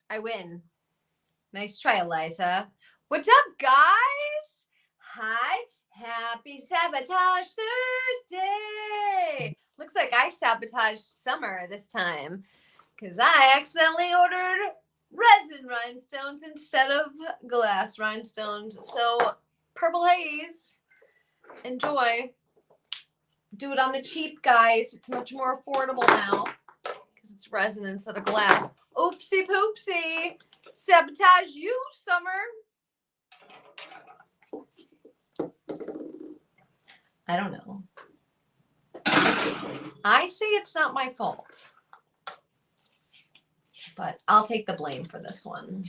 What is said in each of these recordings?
I win. Nice try, Eliza. What's up, guys? Hi. Happy Sabotage Thursday. Looks like I sabotaged Summer this time because I accidentally ordered resin rhinestones instead of glass rhinestones. So, Purple Haze, enjoy. Do it on the cheap, guys. It's much more affordable now because it's resin instead of glass. Oopsie poopsie. Sabotage you, Summer. I don't know. I say it's not my fault. But I'll take the blame for this one.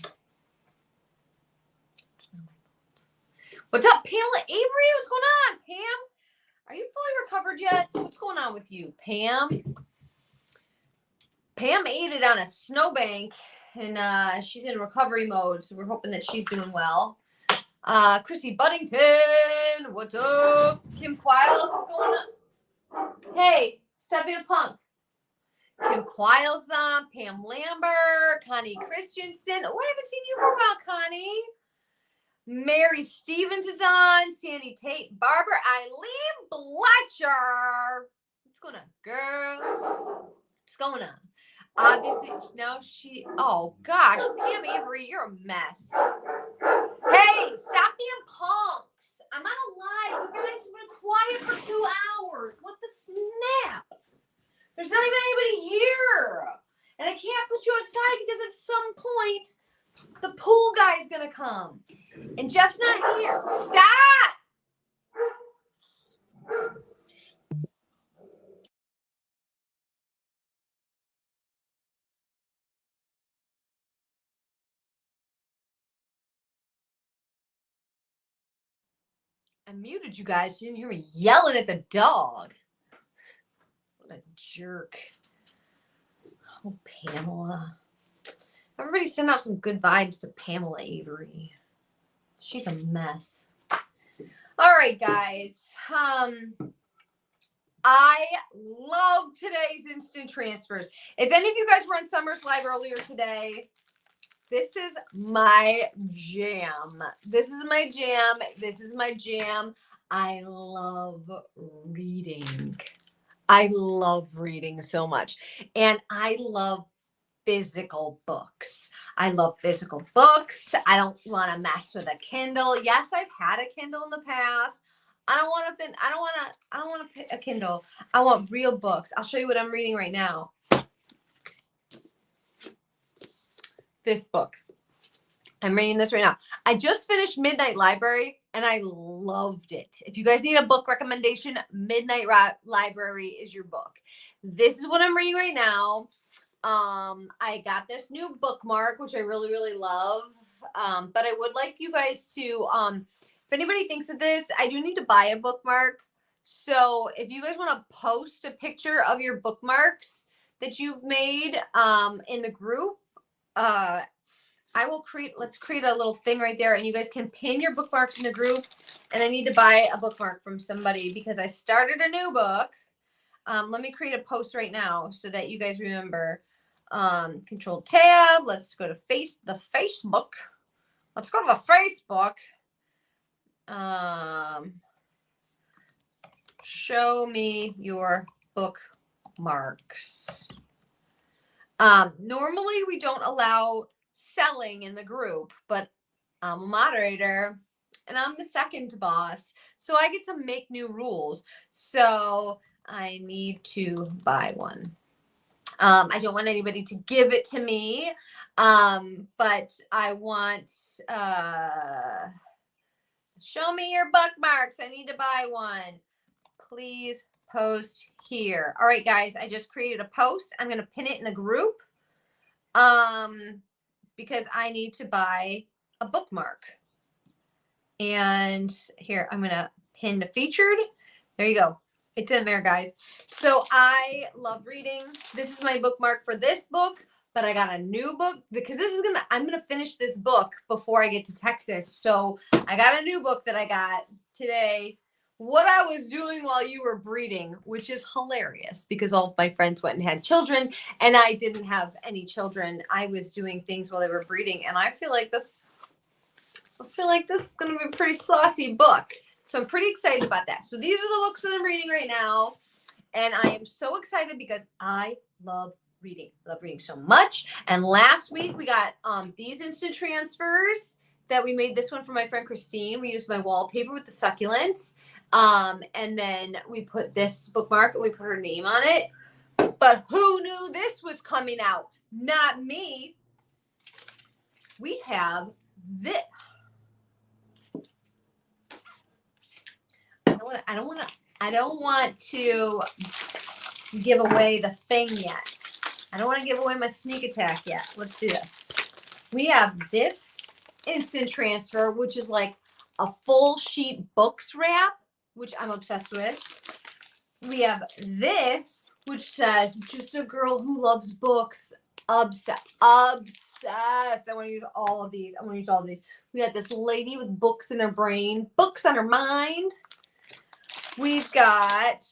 It's not my fault. What's up, Pamela Avery? What's going on, Pam? Are you fully recovered yet? What's going on with you, Pam? Pam ate it on a snowbank, and she's in recovery mode, so we're hoping that she's doing well. Chrissy Buddington, what's up? Kim Quiles, what's going on? Hey, step in a punk. Kim Quiles on, Pam Lambert, Connie Christensen. Oh, I haven't seen you for a while, Connie. Mary Stevens is on, Sandy Tate, Barbara Eileen Blatcher. What's going on, girl? What's going on? Obviously, no, oh gosh, Pam Avery, you're a mess. Hey, stop being punks. I'm on a live. You guys have been quiet for 2 hours. What the snap? There's not even anybody here. And I can't put you outside because at some point, the pool guy's going to come. And Jeff's not here. Stop! I muted you guys. You didn't hear me yelling at the dog. What a jerk. Oh, Pamela. Everybody send out some good vibes to Pamela Avery. She's a mess. All right, guys. I love today's instant transfers. If any of you guys were on Summer's Live earlier today, this is my jam. This is my jam. This is my jam. I love reading. I love reading so much. And I love physical books. I love physical books. I don't want to mess with a Kindle. Yes, I've had a Kindle in the past. I don't want to pick a Kindle. I want real books. I'll show you what I'm reading right now. This book. I'm reading this right now. I just finished Midnight Library and I loved it. If you guys need a book recommendation, Midnight Library is your book. This is what I'm reading right now. I got this new bookmark, which I really, really love. But I would like you guys to, if anybody thinks of this, I do need to buy a bookmark. So if you guys want to post a picture of your bookmarks that you've made, in the group, let's create a little thing right there and you guys can pin your bookmarks in the group. And I need to buy a bookmark from somebody because I started a new book. Let me create a post right now so that you guys remember. Control tab. Let's go to the Facebook. Let's go to the Facebook. Show me your bookmarks. Normally we don't allow selling in the group, but I'm a moderator and I'm the second boss, so I get to make new rules. So I need to buy one. I don't want anybody to give it to me, but I want, show me your bookmarks. I need to buy one. Please post here. All right, guys, I just created a post. I'm going to pin it in the group because I need to buy a bookmark. And here, I'm going to pin to featured. There you go. It's in there, guys. So I love reading. This is my bookmark for this book, but I got a new book because I'm going to finish this book before I get to Texas. So I got a new book that I got today, what I was doing while you were breeding, which is hilarious because all of my friends went and had children and I didn't have any children. I was doing things while they were breeding, and I feel like this is going to be a pretty saucy book. So I'm pretty excited about that. So these are the books that I'm reading right now, and I am so excited because I love reading. I love reading so much. And last week we got these instant transfers that we made. This one for my friend Christine. We used my wallpaper with the succulents. And then we put this bookmark and we put her name on it. But who knew this was coming out? Not me. We have this. I don't want to give away the thing yet. I don't want to give away my sneak attack yet. Let's do this. We have this instant transfer, which is like a full sheet books wrap, which I'm obsessed with. We have this, which says just a girl who loves books. Obsessed. I want to use all of these. We got this lady with books in her brain, books on her mind. We've got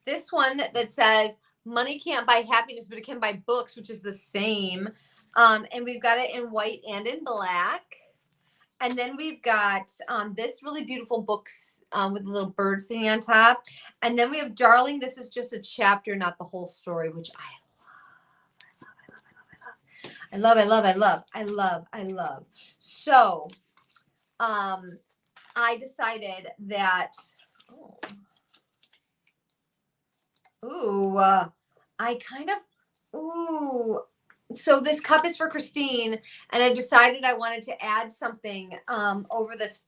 this one that says money can't buy happiness, but it can buy books, which is the same. And we've got it in white and in black. And then we've got this really beautiful books with the little bird sitting on top. And then we have Darling. This is just a chapter, not the whole story, which I love. So I decided that, so this cup is for Christine, and I decided I wanted to add something over these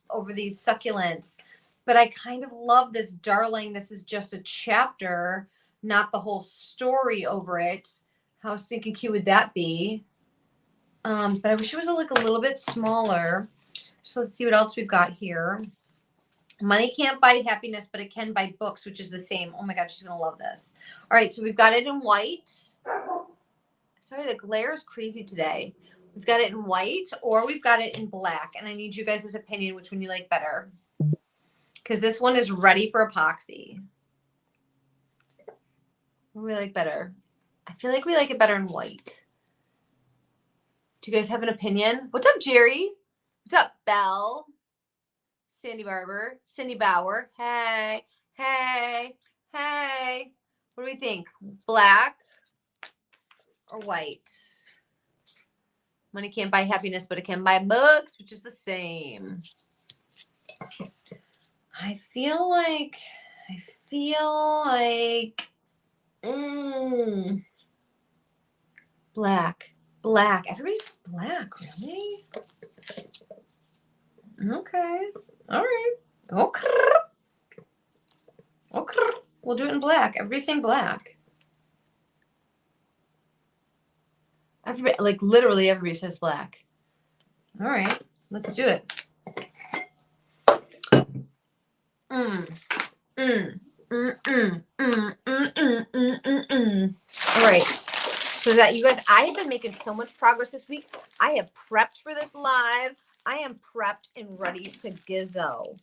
succulents, but I kind of love this Darling. This is just a chapter, not the whole story over it. How stinking cute would that be? But I wish it was like a little bit smaller. So let's see what else we've got here. Money can't buy happiness, but it can buy books, which is the same. Oh my God, she's going to love this. All right, so we've got it in white. Sorry, the glare is crazy today. We've got it in white, or we've got it in black. And I need you guys' opinion, which one you like better. Because this one is ready for epoxy. What do we like better? I feel like we like it better in white. Do you guys have an opinion? What's up, Jerry? What's up, Belle? Cindy Bauer. Hey. What do we think? Black or white? Money can't buy happiness, but it can buy books, which is the same. I feel like black. Everybody says black, really? Okay. All right. Okay. We'll do it in black. Everybody's saying black. Everybody, like literally everybody says black. All right. Let's do it. All right. So that you guys, I have been making so much progress this week. I have prepped for this live. I am prepped and ready to gizzo.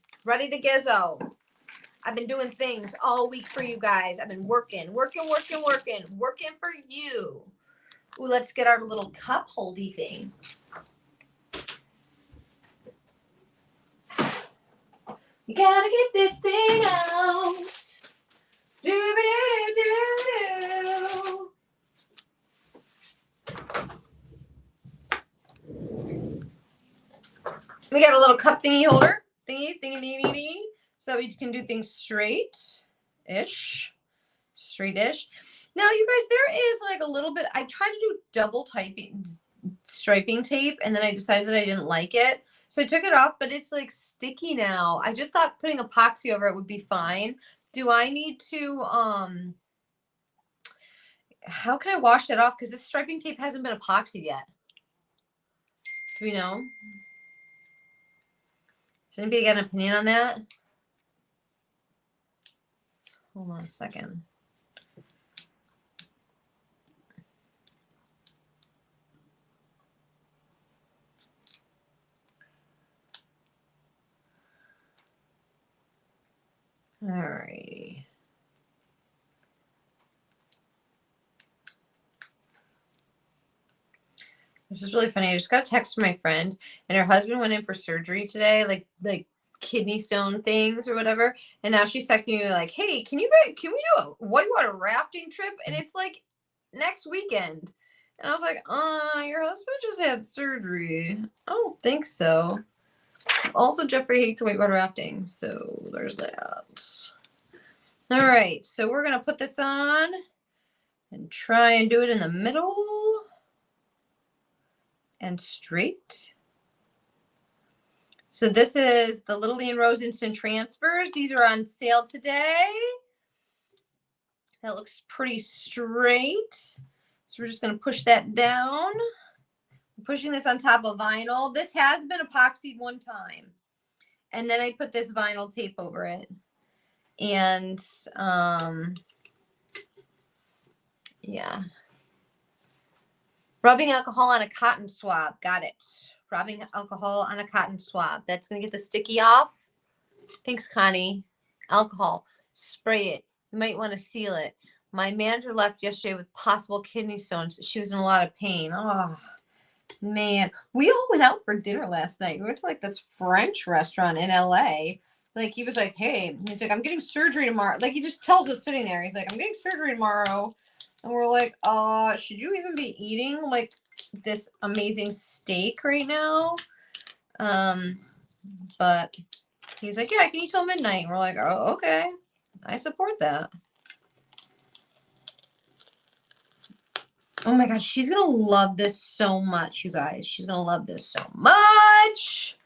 I've been doing things all week for you guys. I've been working for you. Ooh, let's get our little cup holdy thing. You gotta get this thing out. Do-do-do-do-do. We got a little cup thingy holder. Thingy, so that we can do things straight-ish. Now, you guys, there is like a little bit, I tried to do double striping tape, and then I decided that I didn't like it. So I took it off, but it's like sticky now. I just thought putting epoxy over it would be fine. Do I need to, how can I wash that off? Because this striping tape hasn't been epoxied yet. Do we know? Does anybody got an opinion on that? Hold on a second. All right. This is really funny. I just got a text from my friend, and her husband went in for surgery today, like kidney stone things or whatever. And now she's texting me like, "Hey, can we do a whitewater rafting trip?" And it's like next weekend. And I was like, your husband just had surgery. I don't think so. Also, Jeffrey hates whitewater rafting, so there's that. All right, so we're gonna put this on and try and do it in the middle and straight. So this is the Little Lean Rose Instant Transfers. These are on sale today. That looks pretty straight. So we're just going to push that down. I'm pushing this on top of vinyl. This has been epoxied one time. And then I put this vinyl tape over it. And yeah. Rubbing alcohol on a cotton swab. Got it. Rubbing alcohol on a cotton swab. That's going to get the sticky off. Thanks, Connie. Alcohol. Spray it. You might want to seal it. My manager left yesterday with possible kidney stones. She was in a lot of pain. Oh, man. We all went out for dinner last night. We went to like this French restaurant in LA. Like, he was like, hey, he's like, I'm getting surgery tomorrow. Like, he just tells us sitting there. He's like, I'm getting surgery tomorrow. And we're like, should you even be eating like this amazing steak right now? But he's like, yeah, I can eat till midnight. And we're like, oh, okay. I support that. Oh my gosh, she's going to love this so much, you guys. She's going to love this so much.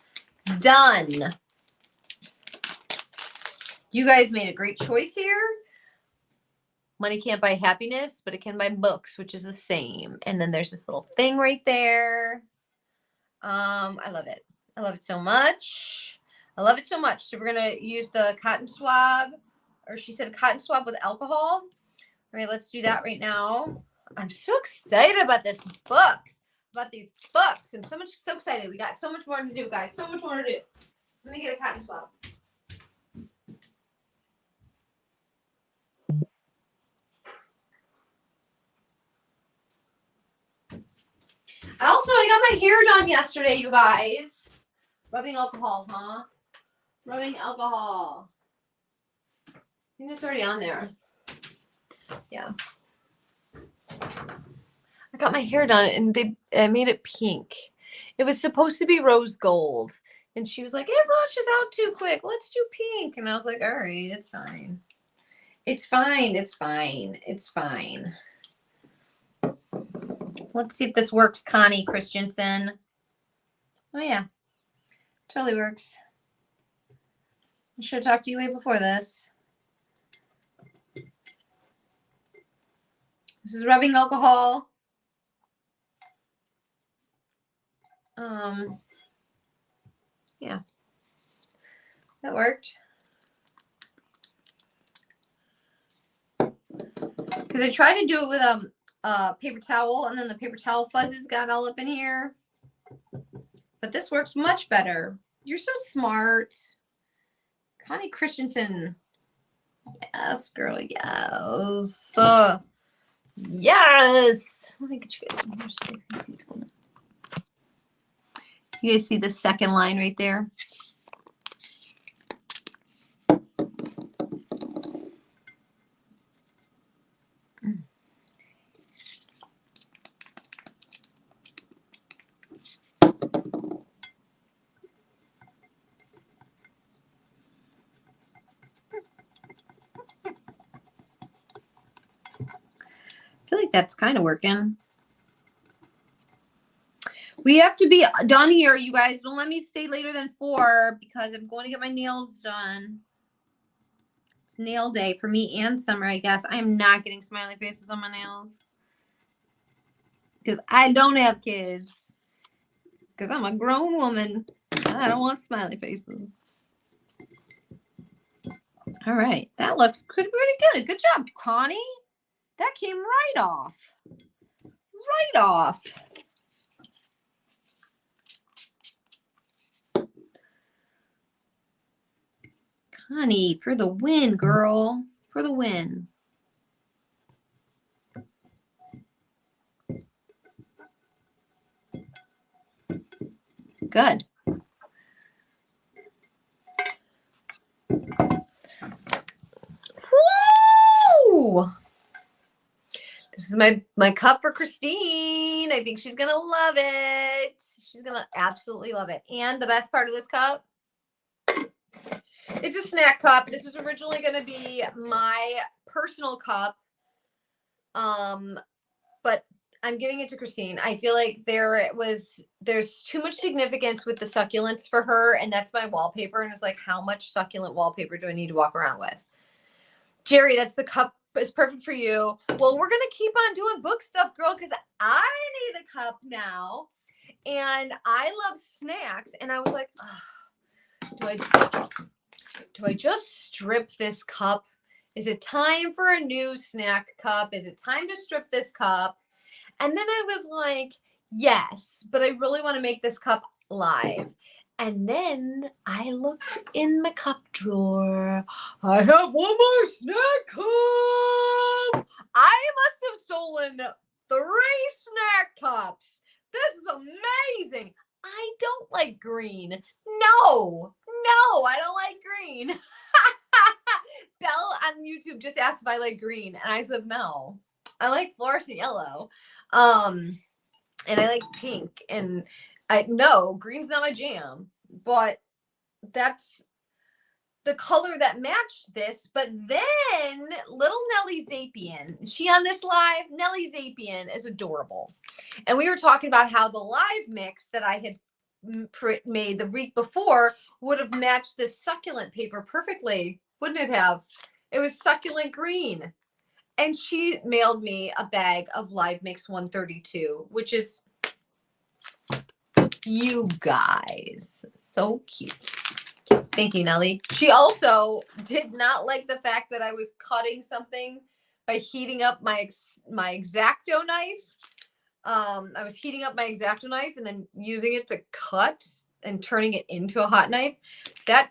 Done. You guys made a great choice here. Money can't buy happiness, but it can buy books, which is the same. And then there's this little thing right there. I love it. I love it so much. I love it so much. So we're going to use the cotton swab, or she said cotton swab with alcohol. All right, let's do that right now. I'm so excited about this books, about these books. I'm so excited. We got so much more to do, guys. So much more to do. Let me get a cotton swab. I got my hair done yesterday, you guys. Rubbing alcohol, huh? Rubbing alcohol. I think that's already on there. Yeah. I got my hair done and they made it pink. It was supposed to be rose gold. And she was like, it rushes out too quick. Let's do pink. And I was like, all right, it's fine. It's fine. It's fine. It's fine. Let's see if this works, Connie Christensen. Oh, yeah. Totally works. I should have talked to you way before this. This is rubbing alcohol. Yeah. That worked. Because I tried to do it with a paper towel, and then the paper towel fuzzes got all up in here. But this works much better. You're so smart. Connie Christensen. Yes, girl. Yes. Yes. Let me get you guys some more so you guys can see what's going on. You guys see the second line right there? I feel like that's kind of working. We have to be done here, you guys. Don't let me stay later than 4 because I'm going to get my nails done. It's nail day for me and Summer, I guess. I am not getting smiley faces on my nails because I don't have kids. Because I'm a grown woman. And I don't want smiley faces. All right. That looks pretty good. Good job, Connie. That came right off. Right off. Honey, for the win, girl. For the win. Good. Woo! This is my cup for Christine. I think she's going to love it. She's going to absolutely love it. And the best part of this cup, it's a snack cup. This was originally going to be my personal cup. But I'm giving it to Christine. I feel like there's too much significance with the succulents for her, and that's my wallpaper. And it's like, how much succulent wallpaper do I need to walk around with? Jerry, that's the cup. Is perfect for you. Well, we're gonna keep on doing book stuff, girl, because I need a cup now, and I love snacks. And I was like, oh, do I just strip this cup? Is it time for a new snack cup? Is it time to strip this cup? And then I was like, yes, but I really want to make this cup live. And then I looked in my cup drawer. I have one more snack cup. I must have stolen 3 snack cups. This is amazing. I don't like green. No, I don't like green. Belle on YouTube just asked if I like green, and I said no. I like fluorescent yellow. And I like pink, and no, green's not my jam, but that's the color that matched this. But then little Nelly Zapien, she on this live, Nelly Zapien is adorable. And we were talking about how the live mix that I had made the week before would have matched this succulent paper perfectly. Wouldn't it have? It was succulent green. And she mailed me a bag of Live Mix 132, which is, you guys, so cute. Thank you, Nelly. She also did not like the fact that I was cutting something by heating up my X-Acto knife. I was heating up my X-Acto knife and then using it to cut and turning it into a hot knife. That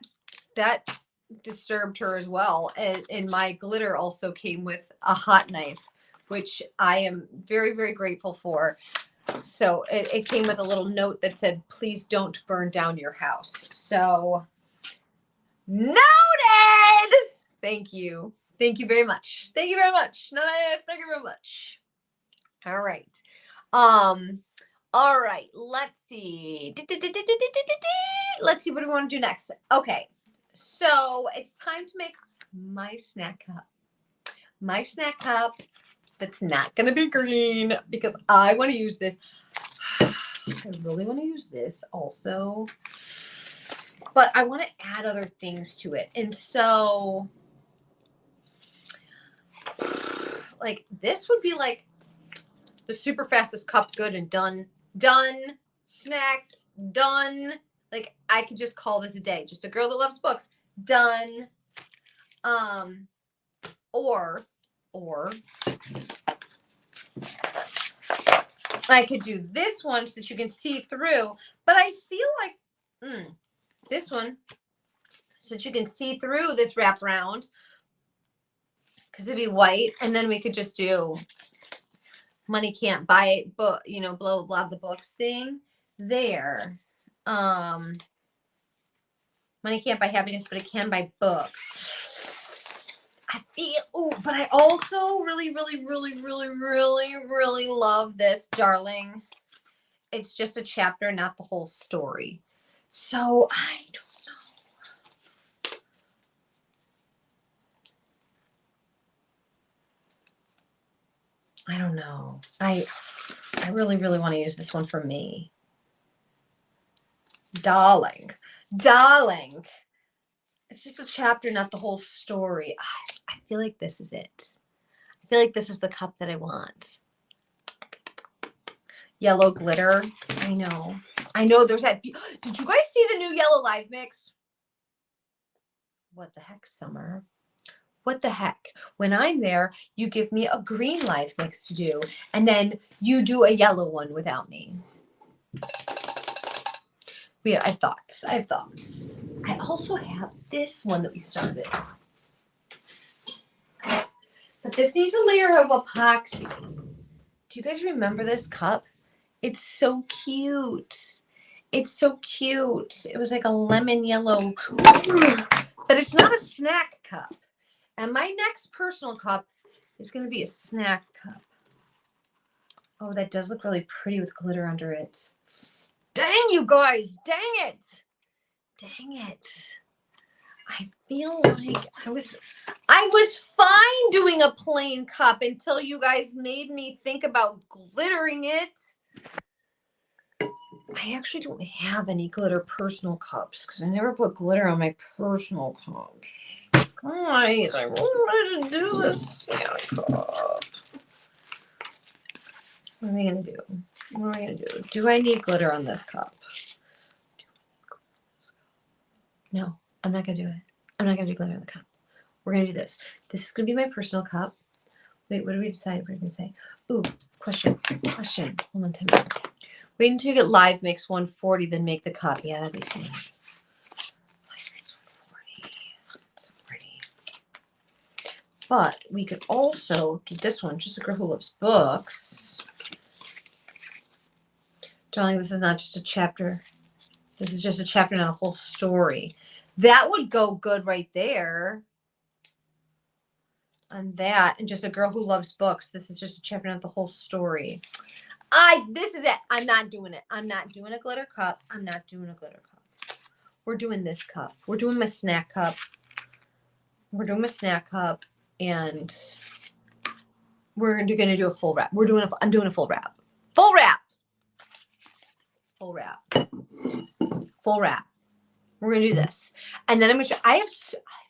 disturbed her as well. And my glitter also came with a hot knife, which I am very, very grateful for. So it came with a little note that said, please don't burn down your house. So noted. Thank you. Thank you very much. Thank you very much. No, thank you very much. All right. All right. Let's see. Let's see. What do we want to do next? Okay. So it's time to make my snack cup. My snack cup that's not going to be green because I want to use this. I really want to use this also. But I want to add other things to it. And so, like, this would be like the super fastest cup, good and done. Done. Snacks, done. Like, I could just call this a day. Just a girl that loves books. Done. Or I could do this one so that you can see through. But I feel like this one so that you can see through this wraparound because it'd be white. And then we could just do money can't buy it, but you know, blah, blah, blah, the books thing there. Money can't buy happiness, but it can buy books. But I also really, really, really, really, really, really love this, darling. It's just a chapter, not the whole story. So I don't know. I don't know. I really, really want to use this one for me. Darling. It's just a chapter, not the whole story. I feel like this is it. I feel like this is the cup that I want. Yellow glitter. I know there's that. Did you guys see the new yellow live mix? What the heck, Summer? What the heck? When I'm there, you give me a green live mix to do, and then you do a yellow one without me. I have thoughts. I also have this one that we started. But this needs a layer of epoxy. Do you guys remember this cup? It's so cute. It's so cute. It was like a lemon yellow, but it's not a snack cup. And my next personal cup is going to be a snack cup. Oh, that does look really pretty with glitter under it. Dang, you guys. Dang it. Dang it. I feel like I was fine doing a plain cup until you guys made me think about glittering it. I actually don't have any glitter personal cups because I never put glitter on my personal cups. Guys, I really wanted to do this snack cup. What am I going to do? What am I going to do? Do I need glitter on this cup? No, I'm not going to do it. I'm not going to do glitter on the cup. We're going to do this. This is going to be my personal cup. Wait, what did we decide we're going to say? Ooh, question. Hold on, Tim. Wait until you get Live Mix 140, then make the cup. Yeah, that'd be sweet. Live Mix 140. So pretty. But we could also do this one. Just a girl who loves books. Darling, this is not just a chapter. This is just a chapter, not a whole story. That would go good right there. On that. And just a girl who loves books. This is just a chapter, not the whole story. This is it. I'm not doing it. I'm not doing a glitter cup. I'm not doing a glitter cup. We're doing this cup. We're doing my snack cup. We're doing my snack cup. And we're going to do a full wrap. I'm doing a full wrap. Full wrap. Full wrap. Full wrap. We're going to do this. And then I'm going to show, I have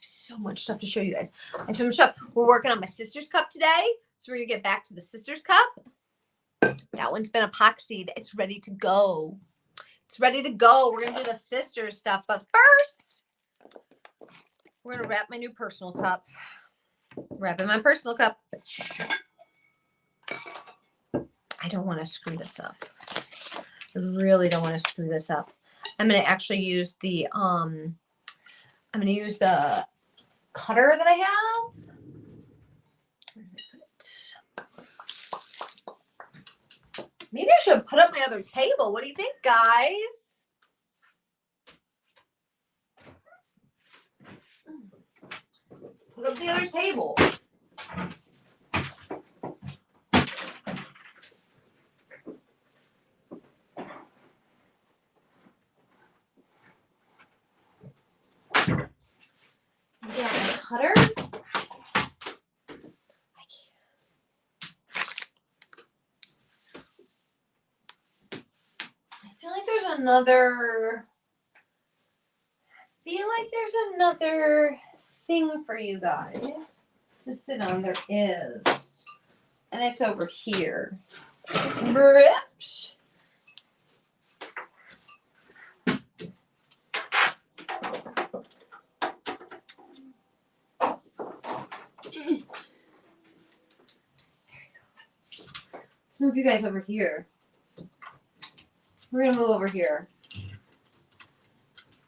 so much stuff to show you guys. I have so much stuff. We're working on my sister's cup today. So we're going to get back to the sister's cup. That one's been epoxied. It's ready to go. It's ready to go. We're going to do the sister stuff. But first, we're going to wrap my new personal cup. Wrapping my personal cup. I don't want to screw this up. I really don't want to screw this up. I'm going to actually use the, cutter that I have. Maybe I should have put up my other table. What do you think, guys? Let's put up the other table. Yeah, my cutter. There's another thing for you guys to sit on. There is. And it's over here. Rips. Let's move you guys over here. We're going to move over here.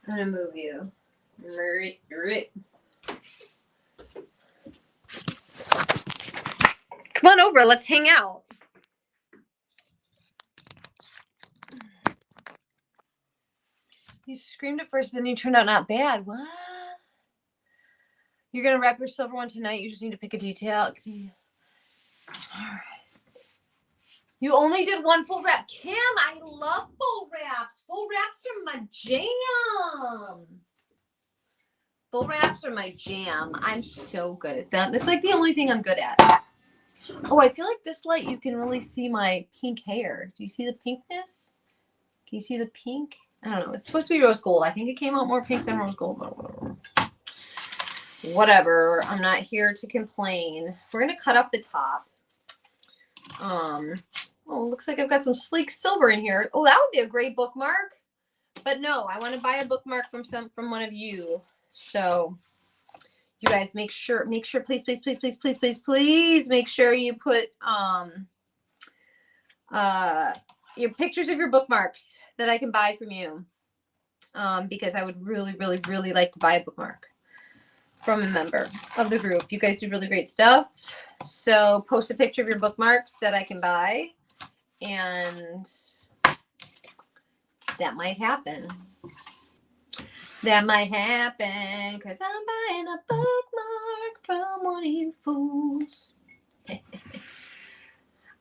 I'm going to move you. Come on over. Let's hang out. You screamed at first, but then you turned out not bad. What? You're going to wrap your silver one tonight. You just need to pick a detail. All right. You only did one full wrap. Kim, I love full wraps. Full wraps are my jam. Full wraps are my jam. I'm so good at them. It's like the only thing I'm good at. Oh, I feel like this light you can really see my pink hair. Do you see the pinkness? Can you see the pink? I don't know. It's supposed to be rose gold. I think it came out more pink than rose gold. Whatever. I'm not here to complain. We're going to cut up the top. Oh, looks like I've got some sleek silver in here. Oh, that would be a great bookmark. But no, I want to buy a bookmark from one of you. So you guys make sure, please make sure you put your pictures of your bookmarks that I can buy from you. because I would really, really, really like to buy a bookmark from a member of the group. You guys do really great stuff. So post a picture of your bookmarks that I can buy, and that might happen. That might happen because I'm buying a bookmark from one of you fools.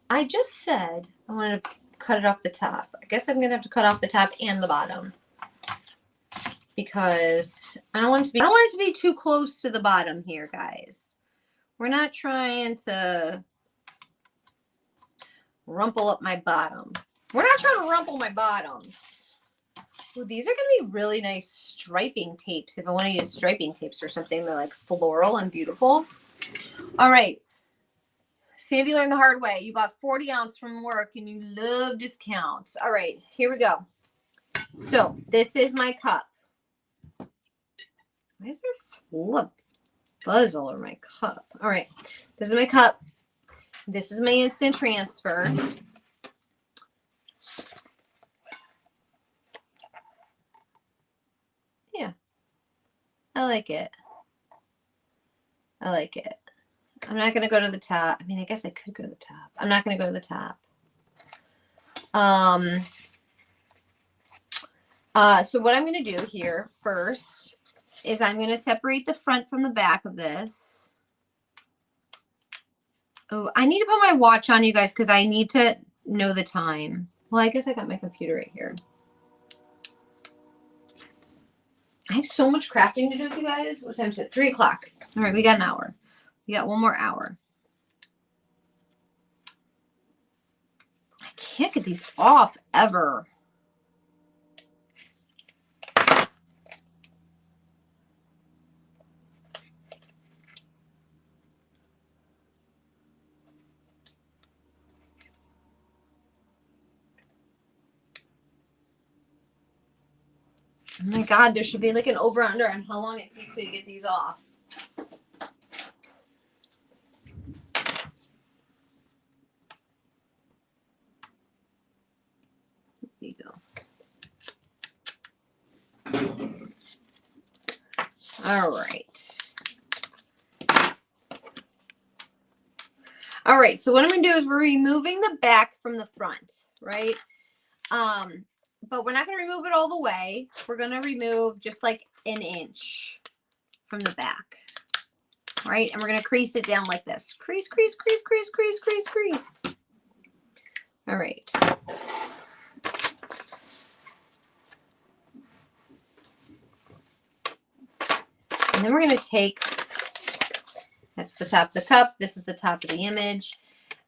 I just said I wanted to cut it off the top. I guess I'm going to have to cut off the top and the bottom because I don't want it to be too close to the bottom here, guys. We're not trying to rumple up my bottom. We're not trying to rumple my bottoms. Ooh, these are going to be really nice striping tapes if I want to use striping tapes or something. They're like floral and beautiful. All right. Sandy learned the hard way. You bought 40 ounce from work and you love discounts. All right, here we go. So this is my cup. Why is there full of fuzz all over my cup? All right, this is my cup. This is my instant transfer. Yeah, I like it. I like it. I'm not going to go to the top. I mean, I guess I could go to the top. I'm not going to go to the top. So what I'm going to do here first is I'm going to separate the front from the back of this. Oh, I need to put my watch on, you guys, because I need to know the time. Well, I guess I got my computer right here. I have so much crafting to do with you guys. What time is it? 3 o'clock. All right, we got an hour. We got one more hour. I can't get these off ever. Oh my God, there should be like an over-under on how long it takes me to get these off. There you go. All right. All right, so what I'm going to do is we're removing the back from the front, right? But we're not going to remove it all the way. We're going to remove just like an inch from the back, right? And we're going to crease it down like this. Crease, crease, crease, crease, crease, crease, crease. All right. And then we're going to take, that's the top of the cup. This is the top of the image.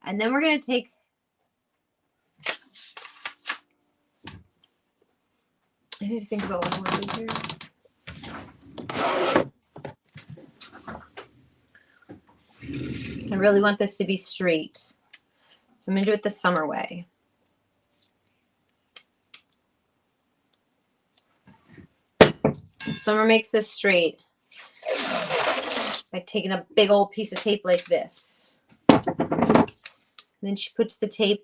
And then we're going to take, I need to think about what I want to do here. I really want this to be straight. So I'm going to do it the summer way. Summer makes this straight by taking a big old piece of tape like this. And then she puts the tape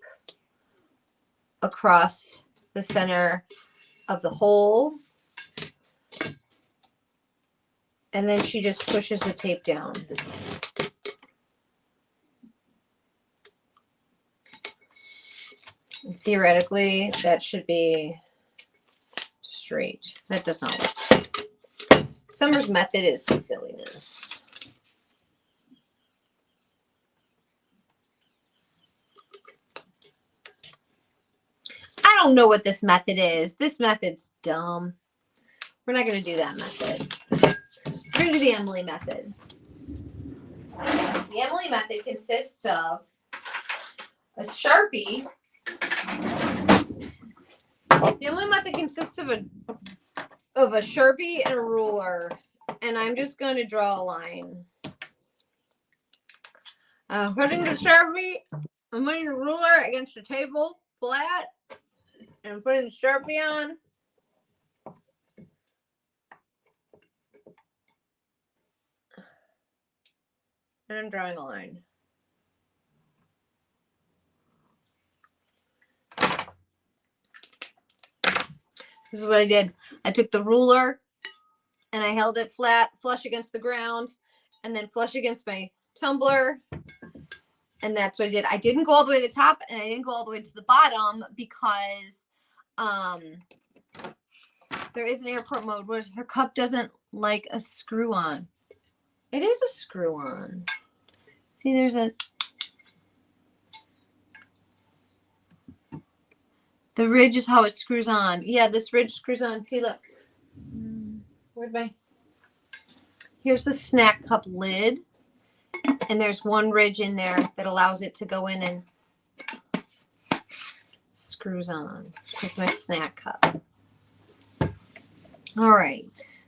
across the center of the hole. And then she just pushes the tape down. And theoretically, that should be straight. That does not work. Summer's method is silliness. I don't know what this method is. This method's dumb. We're not going to do that method. We're going to do the Emily method. The Emily method consists of a Sharpie. The Emily method consists of a Sharpie and a ruler. And I'm just going to draw a line. Putting the Sharpie, I'm putting the ruler against the table flat. And I'm putting the Sharpie on. And I'm drawing a line. This is what I did. I took the ruler and I held it flat, flush against the ground, and then flush against my tumbler. And that's what I did. I didn't go all the way to the top and I didn't go all the way to the bottom because there is an airport mode where her cup doesn't like a screw on. It is a screw on. See, there's a... The ridge is how it screws on. Yeah, this ridge screws on. See, look. Where'd my... Here's the snack cup lid. And there's one ridge in there that allows it to go in and screws on. That's my snack cup. All right.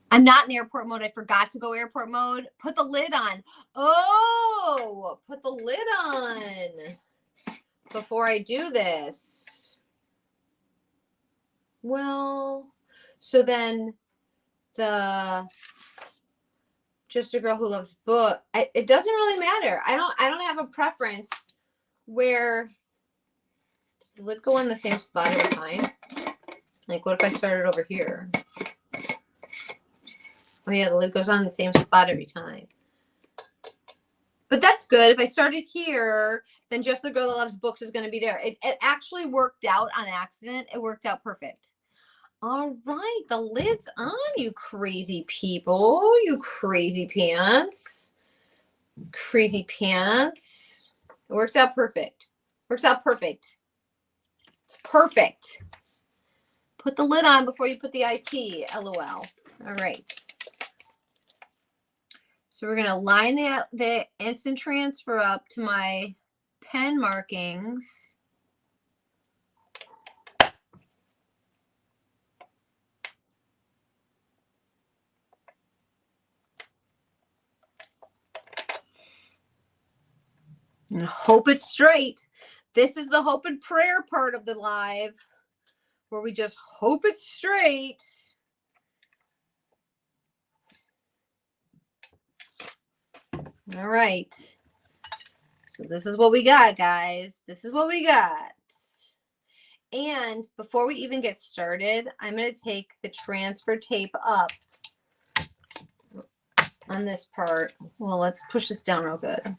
I'm not in airport mode. I forgot to go airport mode. Put the lid on. Oh, put the lid on before I do this. Well, so then the Just a Girl Who Loves Book. It doesn't really matter. I don't have a preference where does the lid go in the same spot every time? Like, what if I started over here? Oh yeah, the lid goes on the same spot every time. But that's good. If I started here, then Just the Girl That Loves Books is going to be there. It actually worked out on accident. It worked out perfect. All right, the lid's on, you crazy people. You crazy pants. Crazy pants. It works out perfect. Works out perfect. It's perfect. Put the lid on before you put the IT. LOL. All right. So we're going to line the instant transfer up to my pen markings. And hope it's straight. This is the hope and prayer part of the live where we just hope it's straight. All right. So this is what we got, guys. This is what we got. And before we even get started, I'm going to take the transfer tape up on this part. Well, let's push this down real good.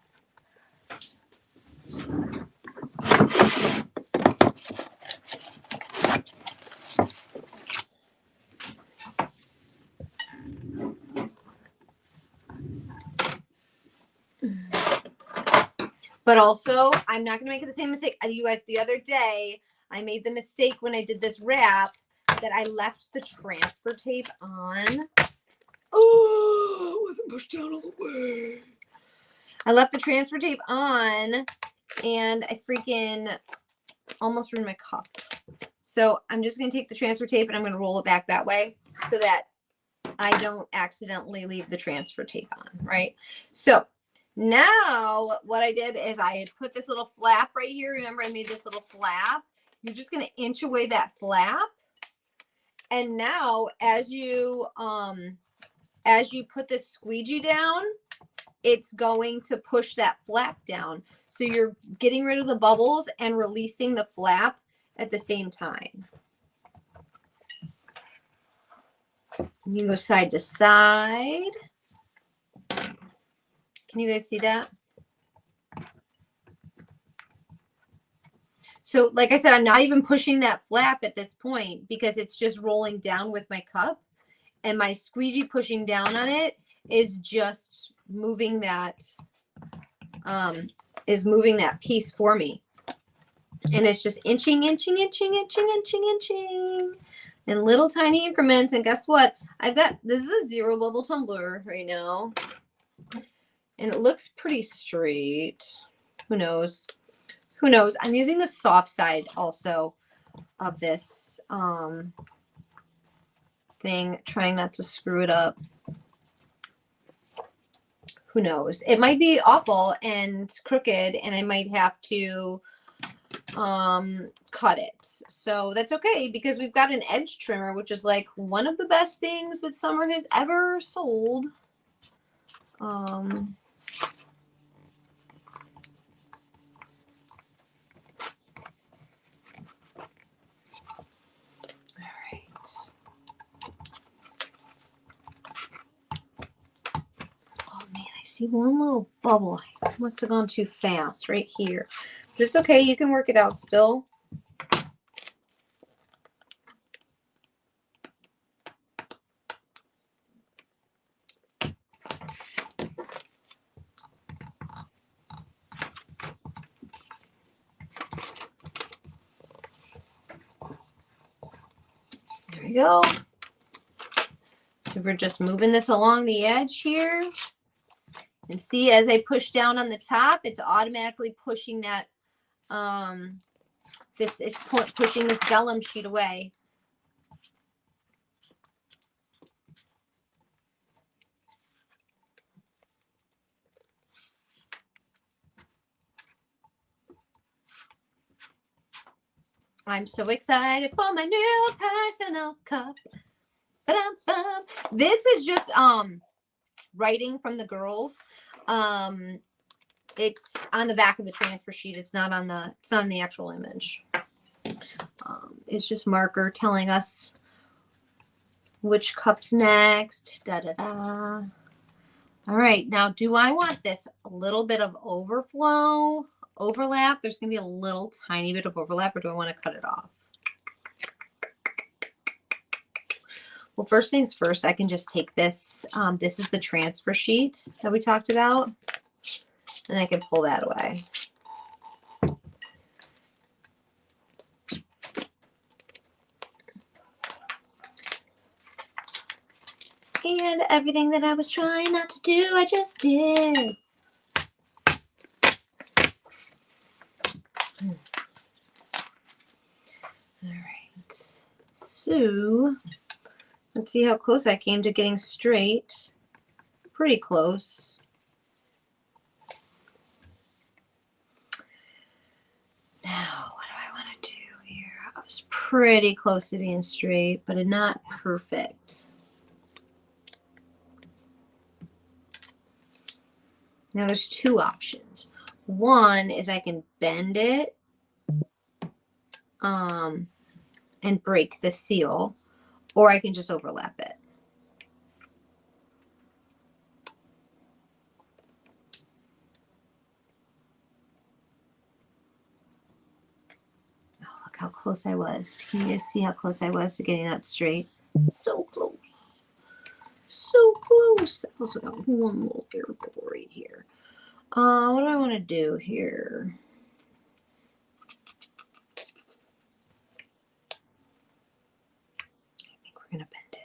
But also, I'm not going to make the same mistake. You guys, the other day, I made the mistake when I did this wrap that I left the transfer tape on. Oh, it wasn't pushed down all the way. I left the transfer tape on, and I freaking almost ruined my cup. So I'm just going to take the transfer tape, and I'm going to roll it back that way so that I don't accidentally leave the transfer tape on, right? So now what I did is I had put this little flap right here. Remember, I made this little flap. You're just going to inch away that flap. And now as you put this squeegee down, it's going to push that flap down. So you're getting rid of the bubbles and releasing the flap at the same time. You can go side to side. Can you guys see that? So like I said, I'm not even pushing that flap at this point because it's just rolling down with my cup. And my squeegee pushing down on it is just moving that, piece for me. And it's just inching, inching, inching, inching, inching, inching. In little tiny increments. And guess what? This is a 0 bubble tumbler right now. And it looks pretty straight. Who knows? Who knows? I'm using the soft side also of this thing, trying not to screw it up. Who knows? It might be awful and crooked, and I might have to cut it. So that's okay because we've got an edge trimmer, which is like one of the best things that Summer has ever sold. see one little bubble. I must have gone too fast right here. But it's okay. You can work it out still. There we go. So we're just moving this along the edge here. And see, as I push down on the top, it's automatically pushing that, pushing this vellum sheet away. I'm so excited for my new personal cup. Ba-dum-bum. This is just writing from the girls. It's on the back of the transfer sheet. It's not on the actual image. It's just marker telling us which cup's next. Da da da. All right, now do I want this a little bit of overlap? There's gonna be a little tiny bit of overlap, or do I want to cut it off? Well, first things first, I can just take this. This is the transfer sheet that we talked about, and I can pull that away. And everything that I was trying not to do, I just did. All right. So let's see how close I came to getting straight. Pretty close. Now, what do I want to do here? I was pretty close to being straight, but not perfect. Now there's two options. One is I can bend it and break the seal, or I can just overlap it. Oh, look how close I was. Can you guys see how close I was to getting that straight? So close. So close. I also got one little air bubble right here. What do I want to do here? I think we're going to bend it.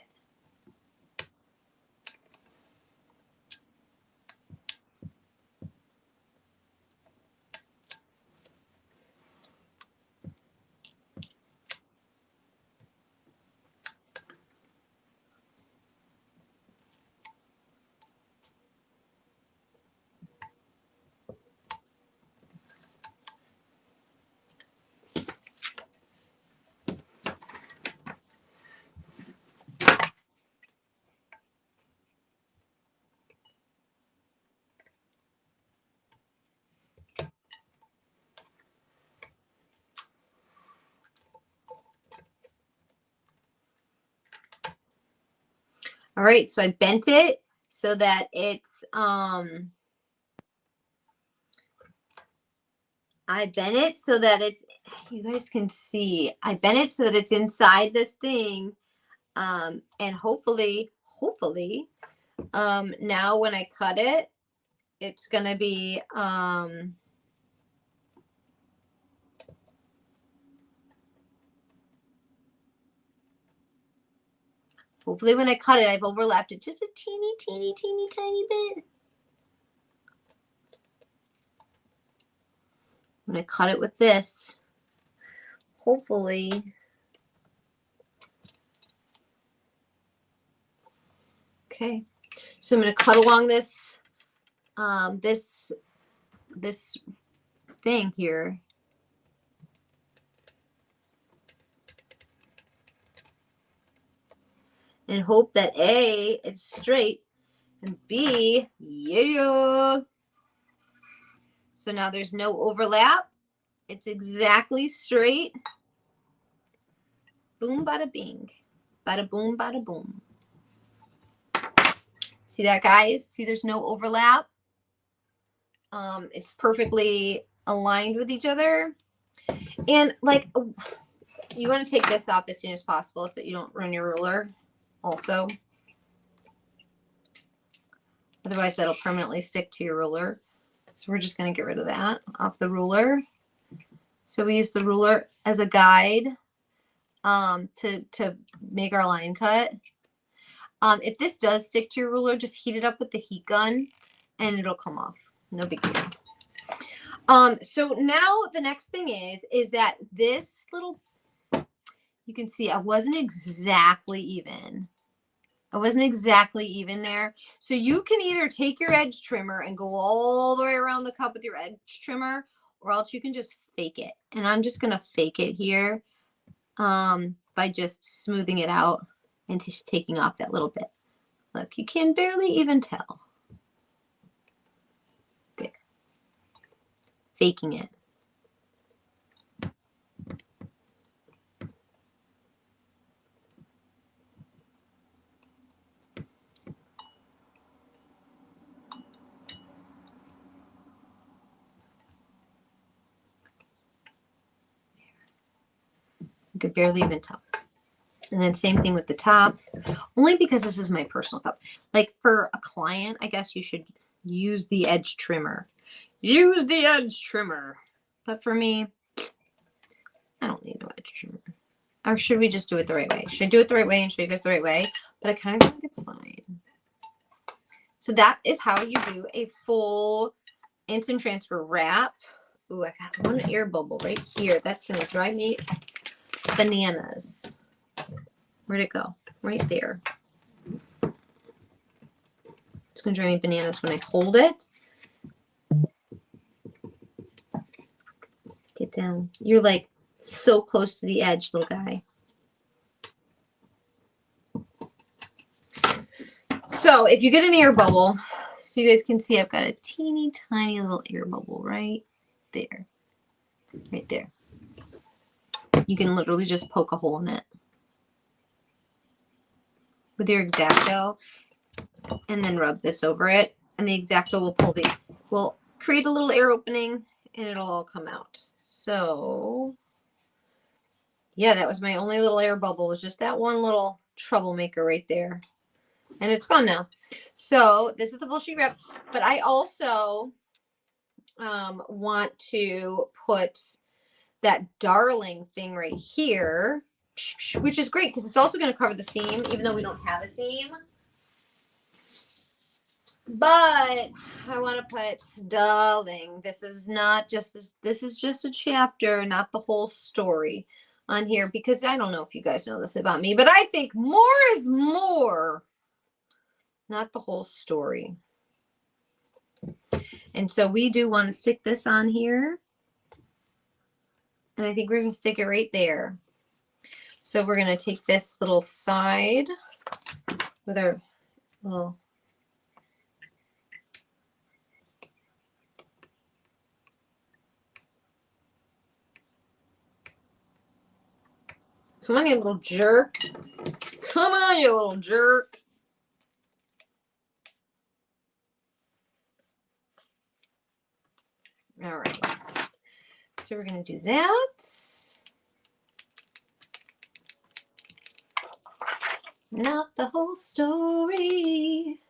All right, so I bent it so that it's, you guys can see, I bent it so that it's inside this thing. And hopefully, now when I cut it, it's going to be, hopefully when I cut it, I've overlapped it just a teeny tiny bit. When I cut it with this, hopefully. Okay, so I'm going to cut along this, this thing here. And hope that A, it's straight, and B, yeah. So now there's no overlap. It's exactly straight. Boom, bada bing. Bada boom, bada boom. See that, guys? See there's no overlap? It's perfectly aligned with each other. And like, you want to take this off as soon as possible so that you don't run your ruler also. Otherwise, that'll permanently stick to your ruler. So we're just going to get rid of that off the ruler. So we use the ruler as a guide to make our line cut. If this does stick to your ruler, just heat it up with the heat gun and it'll come off. No big deal. So now the next thing is that this little, you can see I wasn't exactly even. I wasn't exactly even there. So you can either take your edge trimmer and go all the way around the cup with your edge trimmer, or else you can just fake it. And I'm just going to fake it here by just smoothing it out and just taking off that little bit. Look, you can barely even tell. There. Faking it. You could barely even tell. And then same thing with the top, only because this is my personal cup. Like for a client, I guess you should use the edge trimmer. Use the edge trimmer. But for me, I don't need no edge trimmer. Or should we just do it the right way? Should I do it the right way and show you guys the right way? But I kind of think it's fine. So that is how you do a full instant transfer wrap. Ooh, I got one air bubble right here. That's going to drive me bananas. Where'd it go? Right there. It's going to drive me bananas when I hold it. Get down. You're like so close to the edge, little guy. So if you get an air bubble, so you guys can see I've got a teeny tiny little air bubble right there. Right there. You can literally just poke a hole in it with your X-Acto and then rub this over it. And the X-Acto will create a little air opening and it'll all come out. So yeah, that was my only little air bubble, was just that one little troublemaker right there. And it's gone now. So this is the full sheet wrap. But I also want to put that darling thing right here, which is great because it's also going to cover the seam, even though we don't have a seam. But I want to put darling. This is not just this is just a chapter, not the whole story on here, because I don't know if you guys know this about me, but I think more is more, not the whole story. And so we do want to stick this on here. And I think we're going to stick it right there. So we're going to take this little side with our little come on, you little jerk. Come on, you little jerk. All right. So we're going to do that. Not the whole story.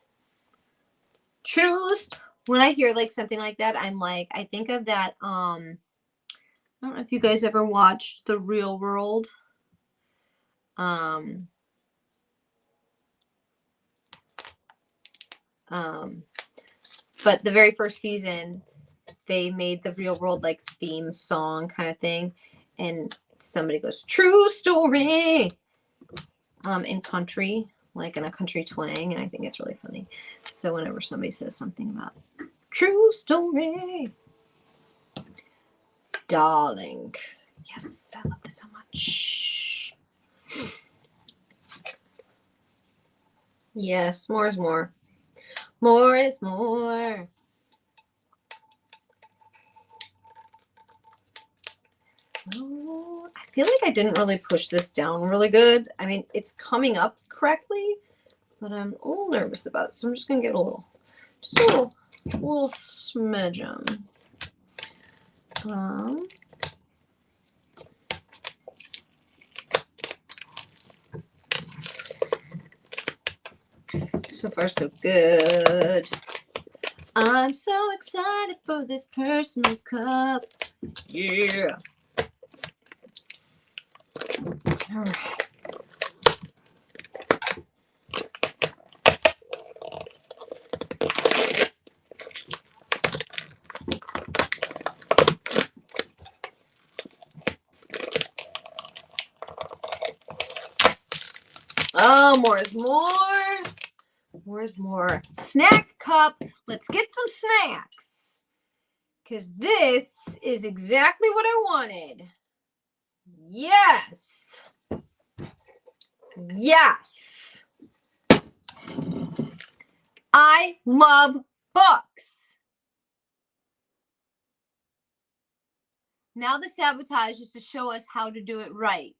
Truth. When I hear like something like that, I'm like, I think of that. I don't know if you guys ever watched The Real World. But the very first season, they made The Real World like theme song kind of thing, and somebody goes true story in country, like in a country twang, and I think it's really funny. So whenever somebody says something about true story, darling, yes, I love this so much. Yes, more is more. More is more. Oh, I feel like I didn't really push this down really good. I mean, it's coming up correctly, but I'm a little nervous about it. So I'm just going to get just a little A little smidgen. So far, so good. I'm so excited for this personal cup. Yeah. All right. Oh, more is more. More is more. Snack cup. Let's get some snacks. Because this is exactly what I wanted. Yes. Yes. I love books. Now the sabotage is to show us how to do it right.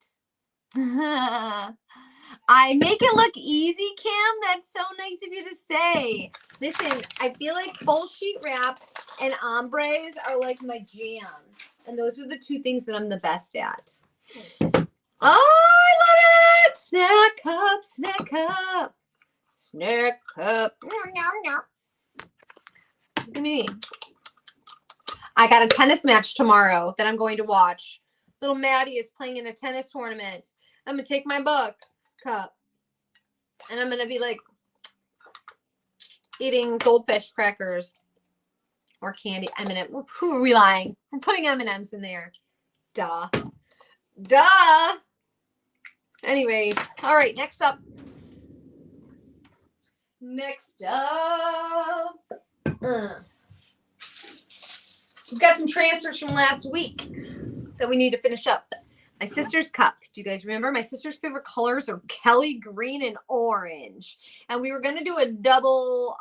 I make it look easy, Kim. That's so nice of you to say. Listen, I feel like full sheet wraps and ombres are like my jam. And those are the two things that I'm the best at. Oh, I love it! Snack cup, snack cup. Snack cup. Look at me. I got a tennis match tomorrow that I'm going to watch. Little Maddie is playing in a tennis tournament. I'm going to take my book cup and I'm going to be like eating goldfish crackers or candy. Who are we lying? We're putting M&Ms in there. Duh. Duh. Anyways, all right, next up. Next up. We've got some transfers from last week that we need to finish up. My sister's cup. Do you guys remember? My sister's favorite colors are Kelly green and orange. And we were going to do a double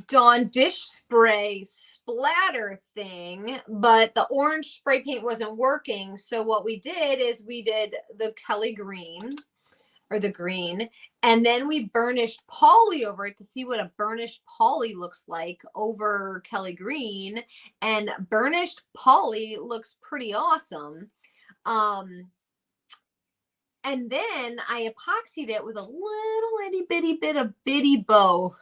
Dawn dish spray splatter thing, but the orange spray paint wasn't working. So what we did is we did the Kelly green or the green, and then we burnished poly over it to see what a burnished poly looks like over Kelly green. And burnished poly looks pretty awesome. And then I epoxied it with a little itty bitty bit of Bitty Bow.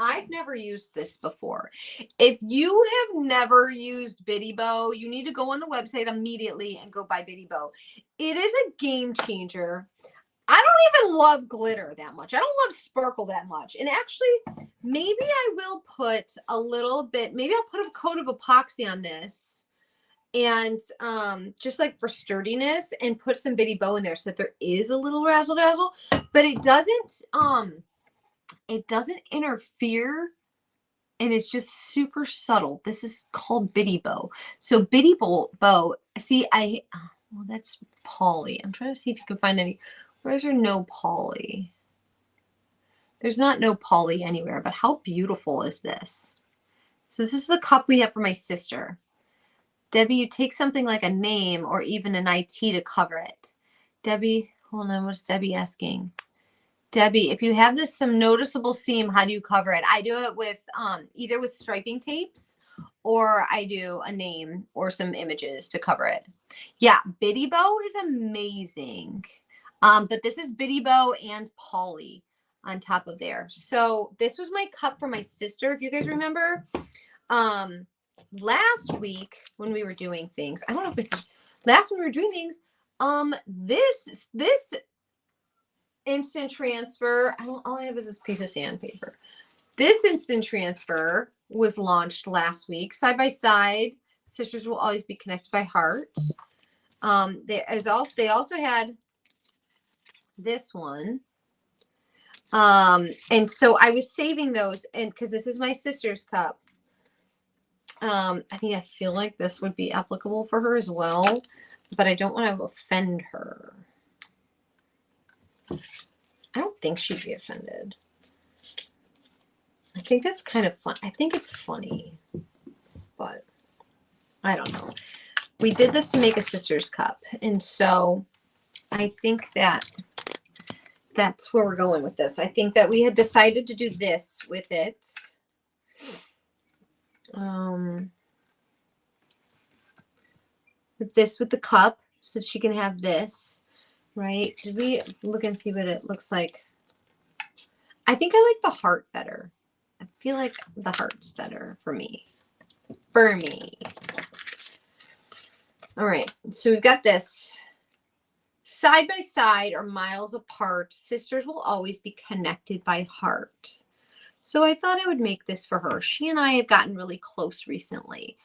I've never used this before. If you have never used Bitty Bow, you need to go on the website immediately and go buy Bitty Bow. It is a game changer. I don't even love glitter that much. I don't love sparkle that much. And actually, maybe I will put a little bit, maybe I'll put a coat of epoxy on this and just like for sturdiness and put some Bitty Bow in there so that there is a little razzle dazzle, but it doesn't interfere, and it's just super subtle. This is called Bitty Bow. So Bitty Bow, see, well, that's poly. I'm trying to see if you can find any. Where's there no poly? There's not no poly anywhere, but how beautiful is this? So this is the cup we have for my sister. Debbie, you take something like a name or even an IT to cover it. Debbie, hold on, what's Debbie asking? Debbie, if you have some noticeable seam, how do you cover it? I do it with either with striping tapes or I do a name or some images to cover it. Yeah, Bitty Bow is amazing. But this is Bitty Bow and poly on top of there. So this was my cup for my sister, if you guys remember. Last week when we were doing things, I don't know if this is last when we were doing things, this instant transfer, all I have is this piece of sandpaper. This instant transfer was launched last week. Side by side, sisters will always be connected by heart. They also had this one. And so I was saving those, and because this is my sister's cup. I mean, I feel like this would be applicable for her as well, but I don't want to offend her. I don't think she'd be offended. I think that's kind of fun. I think it's funny, but I don't know. We did this to make a sister's cup, and so I think that that's where we're going with this. I think that we had decided to do this with it. With the cup, so she can have this, right? Did we look and see what it looks like? I think I like the heart better. I feel like the heart's better for me. All right, so we've got this. Side by side or miles apart, sisters will always be connected by heart. So I thought I would make this for her. She and I have gotten really close recently.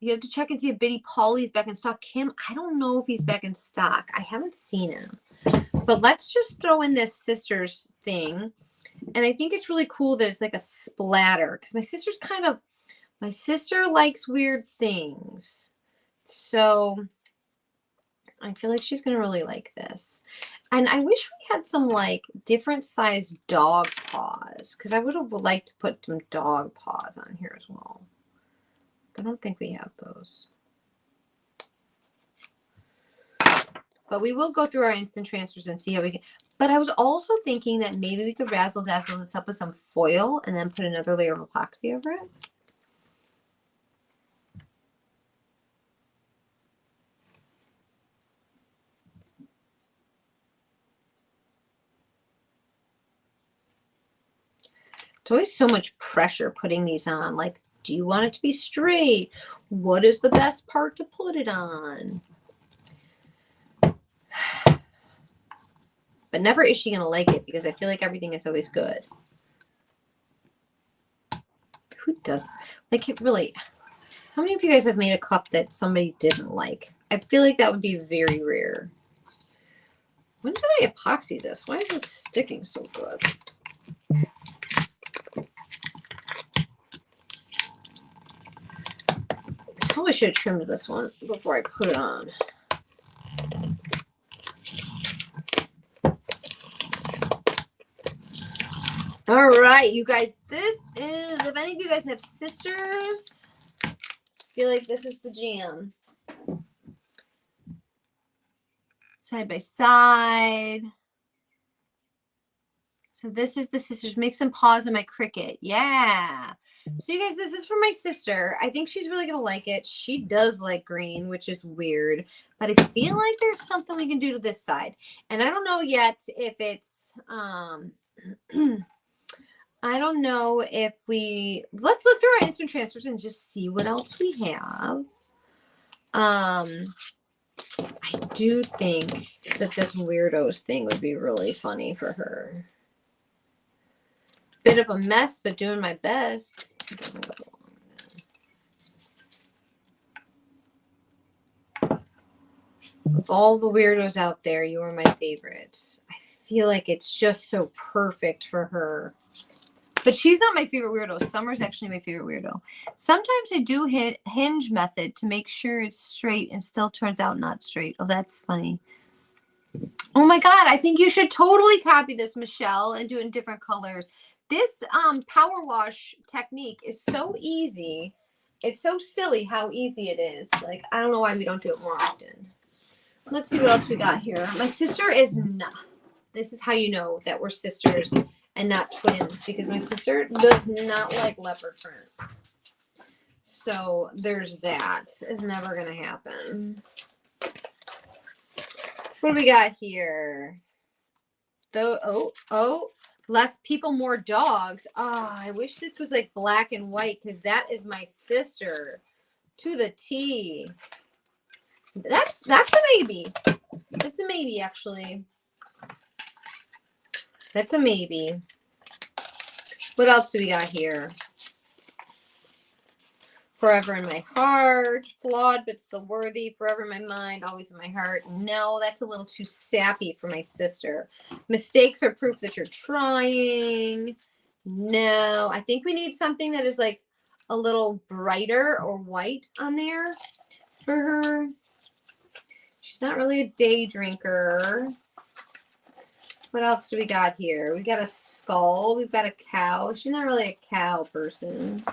You have to check and see if Bitty Polly's back in stock. Kim, I don't know if he's back in stock. I haven't seen him. But let's just throw in this sisters thing. And I think it's really cool that it's like a splatter. Because my sister likes weird things. So I feel like she's going to really like this. And I wish we had some like different size dog paws. Because I would have liked to put some dog paws on here as well. I don't think we have those. But we will go through our instant transfers and see how we can. But I was also thinking that maybe we could razzle dazzle this up with some foil and then put another layer of epoxy over it. It's always so much pressure putting these on. Like, do you want it to be straight? What is the best part to put it on? But never is she going to like it because I feel like everything is always good. Who does? Like, it really... How many of you guys have made a cup that somebody didn't like? I feel like that would be very rare. When did I epoxy this? Why is this sticking so good? Probably should have trimmed this one before I put it on. All right, you guys, this is, if any of you guys have sisters, I feel like this is the jam. Side by side. So this is the sisters. Make some paws on my Cricut. Yeah. So you guys, this is for my sister. I think she's really going to like it. She does like green, which is weird. But I feel like there's something we can do to this side. And I don't know yet if it's... I don't know if let's look through our instant transfers and just see what else we have. I do think that this weirdos thing would be really funny for her. Bit of a mess, but doing my best. Of all the weirdos out there, you are my favorites. I feel like it's just so perfect for her. But she's not my favorite weirdo. Summer's actually my favorite weirdo. Sometimes I do hinge method to make sure it's straight and still turns out not straight. Oh, that's funny. Oh my God, I think you should totally copy this, Michelle, and do it in different colors. This power wash technique is so easy. It's so silly how easy it is. Like, I don't know why we don't do it more often. Let's see what else we got here. My sister is not. This is how you know that we're sisters and not twins, because my sister does not like leopard print. So there's that. It's never going to happen. What do we got here? Less people, more dogs. Oh, I wish this was like black and white, because that is my sister to the T. That's a maybe. That's a maybe, actually. That's a maybe. What else do we got here? Forever in my heart. Flawed but still worthy. Forever in my mind. Always in my heart. No, that's a little too sappy for my sister. Mistakes are proof that you're trying. No, I think we need something that is like a little brighter or white on there for her. She's not really a day drinker. What else do we got here? We got a skull. We've got a cow. She's not really a cow person.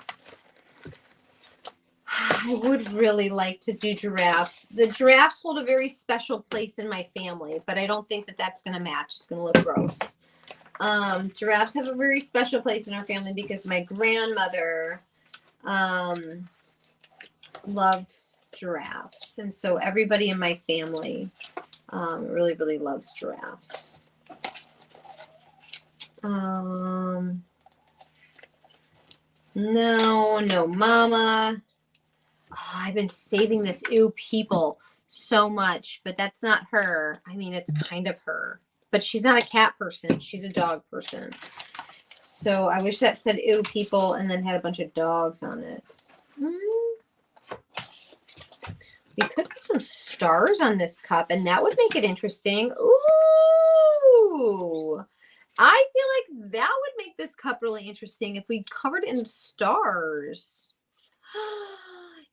I would really like to do giraffes. The giraffes hold a very special place in my family, but I don't think that that's going to match. It's going to look gross. Giraffes have a very special place in our family because my grandmother loved giraffes. And so everybody in my family really, really loves giraffes. No, mama. Oh, I've been saving this ew people so much, but that's not her. I mean, it's kind of her, but she's not a cat person. She's a dog person. So I wish that said ew people and then had a bunch of dogs on it. We could put some stars on this cup and that would make it interesting. Ooh. I feel like that would make this cup really interesting if we covered it in stars.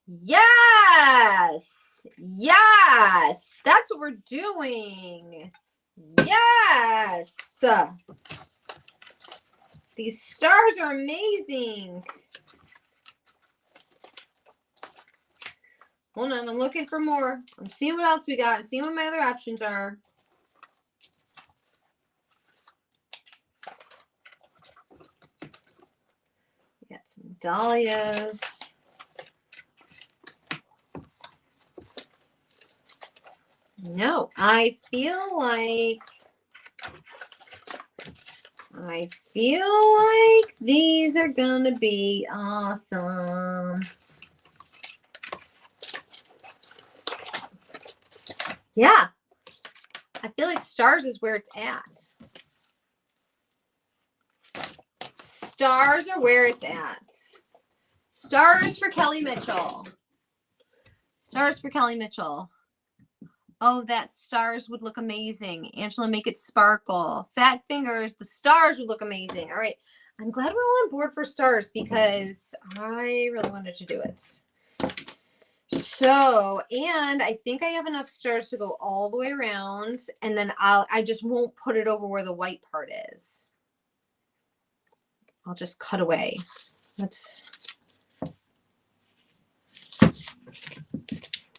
Yes. Yes. That's what we're doing. Yes. These stars are amazing. Hold on. I'm looking for more. I'm seeing what else we got and seeing what my other options are. We got some dahlias. No, I feel like these are gonna be awesome. Yeah, I feel like stars is where it's at. Stars are where it's at. Stars for Kelly Mitchell. Stars for Kelly Mitchell. Oh, that stars would look amazing. Angela, make it sparkle. Fat fingers, the stars would look amazing. All right. I'm glad we're all on board for stars because I really wanted to do it. So, and I think I have enough stars to go all the way around, and then I just won't put it over where the white part is. I'll just cut away.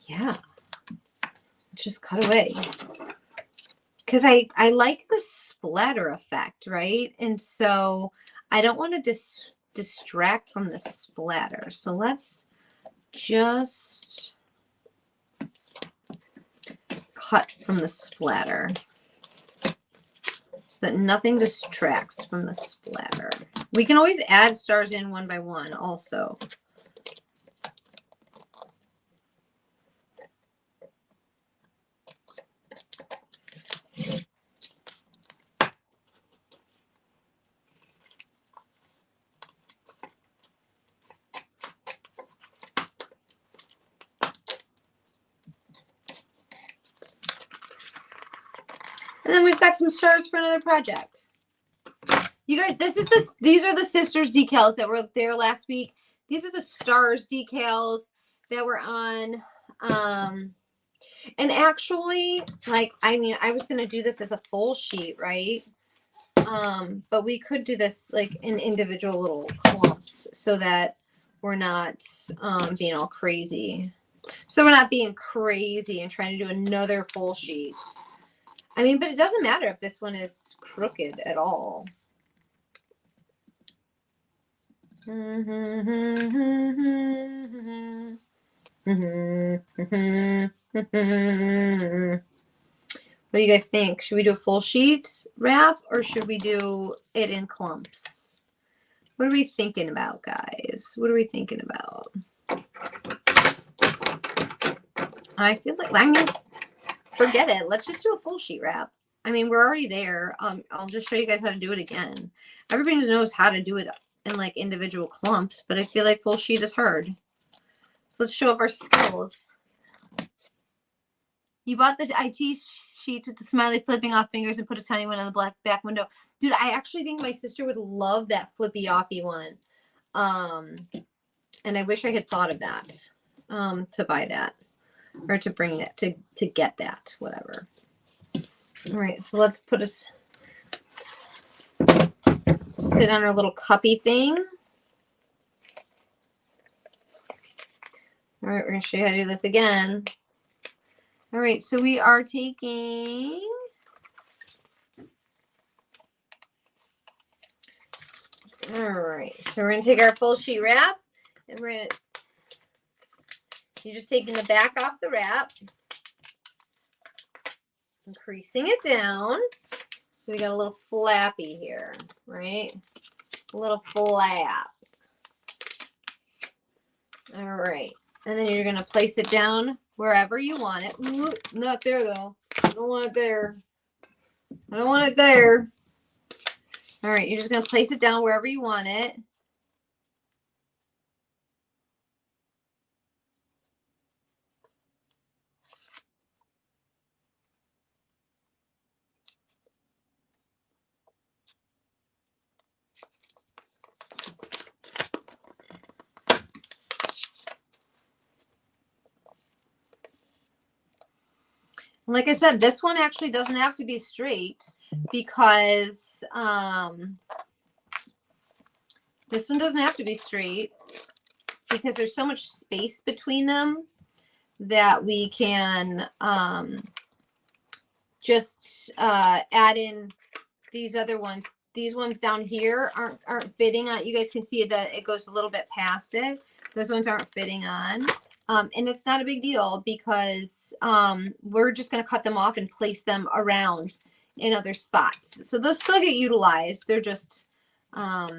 Yeah. Just cut away. Because I like the splatter effect, right? And so I don't want to distract from the splatter. So let's just cut from the splatter so that nothing distracts from the splatter. We can always add stars in one by one also. And then we've got some stars for another project. You guys, these are the sisters decals that were there last week. These are the stars decals that were on. And actually, like, I mean, I was going to do this as a full sheet, right? But we could do this like in individual little clumps so that we're not being all crazy. So we're not being crazy and trying to do another full sheet. I mean, but it doesn't matter if this one is crooked at all. What do you guys think? Should we do a full sheet wrap or should we do it in clumps? What are we thinking about, guys? What are we thinking about? I feel like, I mean, forget it. Let's just do a full sheet wrap. I mean, we're already there. I'll just show you guys how to do it again. Everybody knows how to do it in like individual clumps, but I feel like full sheet is hard. So let's show off our skills. You bought the IT sheets with the smiley flipping off fingers and put a tiny one on the black back window. Dude, I actually think my sister would love that flippy offy one. And I wish I had thought of that to buy that. Or to bring that, to get that, whatever. All right, so let's put us, sit on our little cuppy thing. All right, we're going to show you how to do this again. All right, so we are taking all right, so we're going to take our full sheet wrap and we're going to, you're just taking the back off the wrap, increasing it down. So we got a little flappy here, right? A little flap. All right, and then you're going to place it down wherever you want it. Ooh, not there though. I don't want it there. I don't want it there. All right, you're just going to place it down wherever you want it. Like I said, this one actually doesn't have to be straight because this one doesn't have to be straight because there's so much space between them that we can just add in these other ones. These ones down here aren't fitting on. You guys can see that it goes a little bit past it. Those ones aren't fitting on. And it's not a big deal because we're just going to cut them off and place them around in other spots. So those still get utilized. They're just, yeah,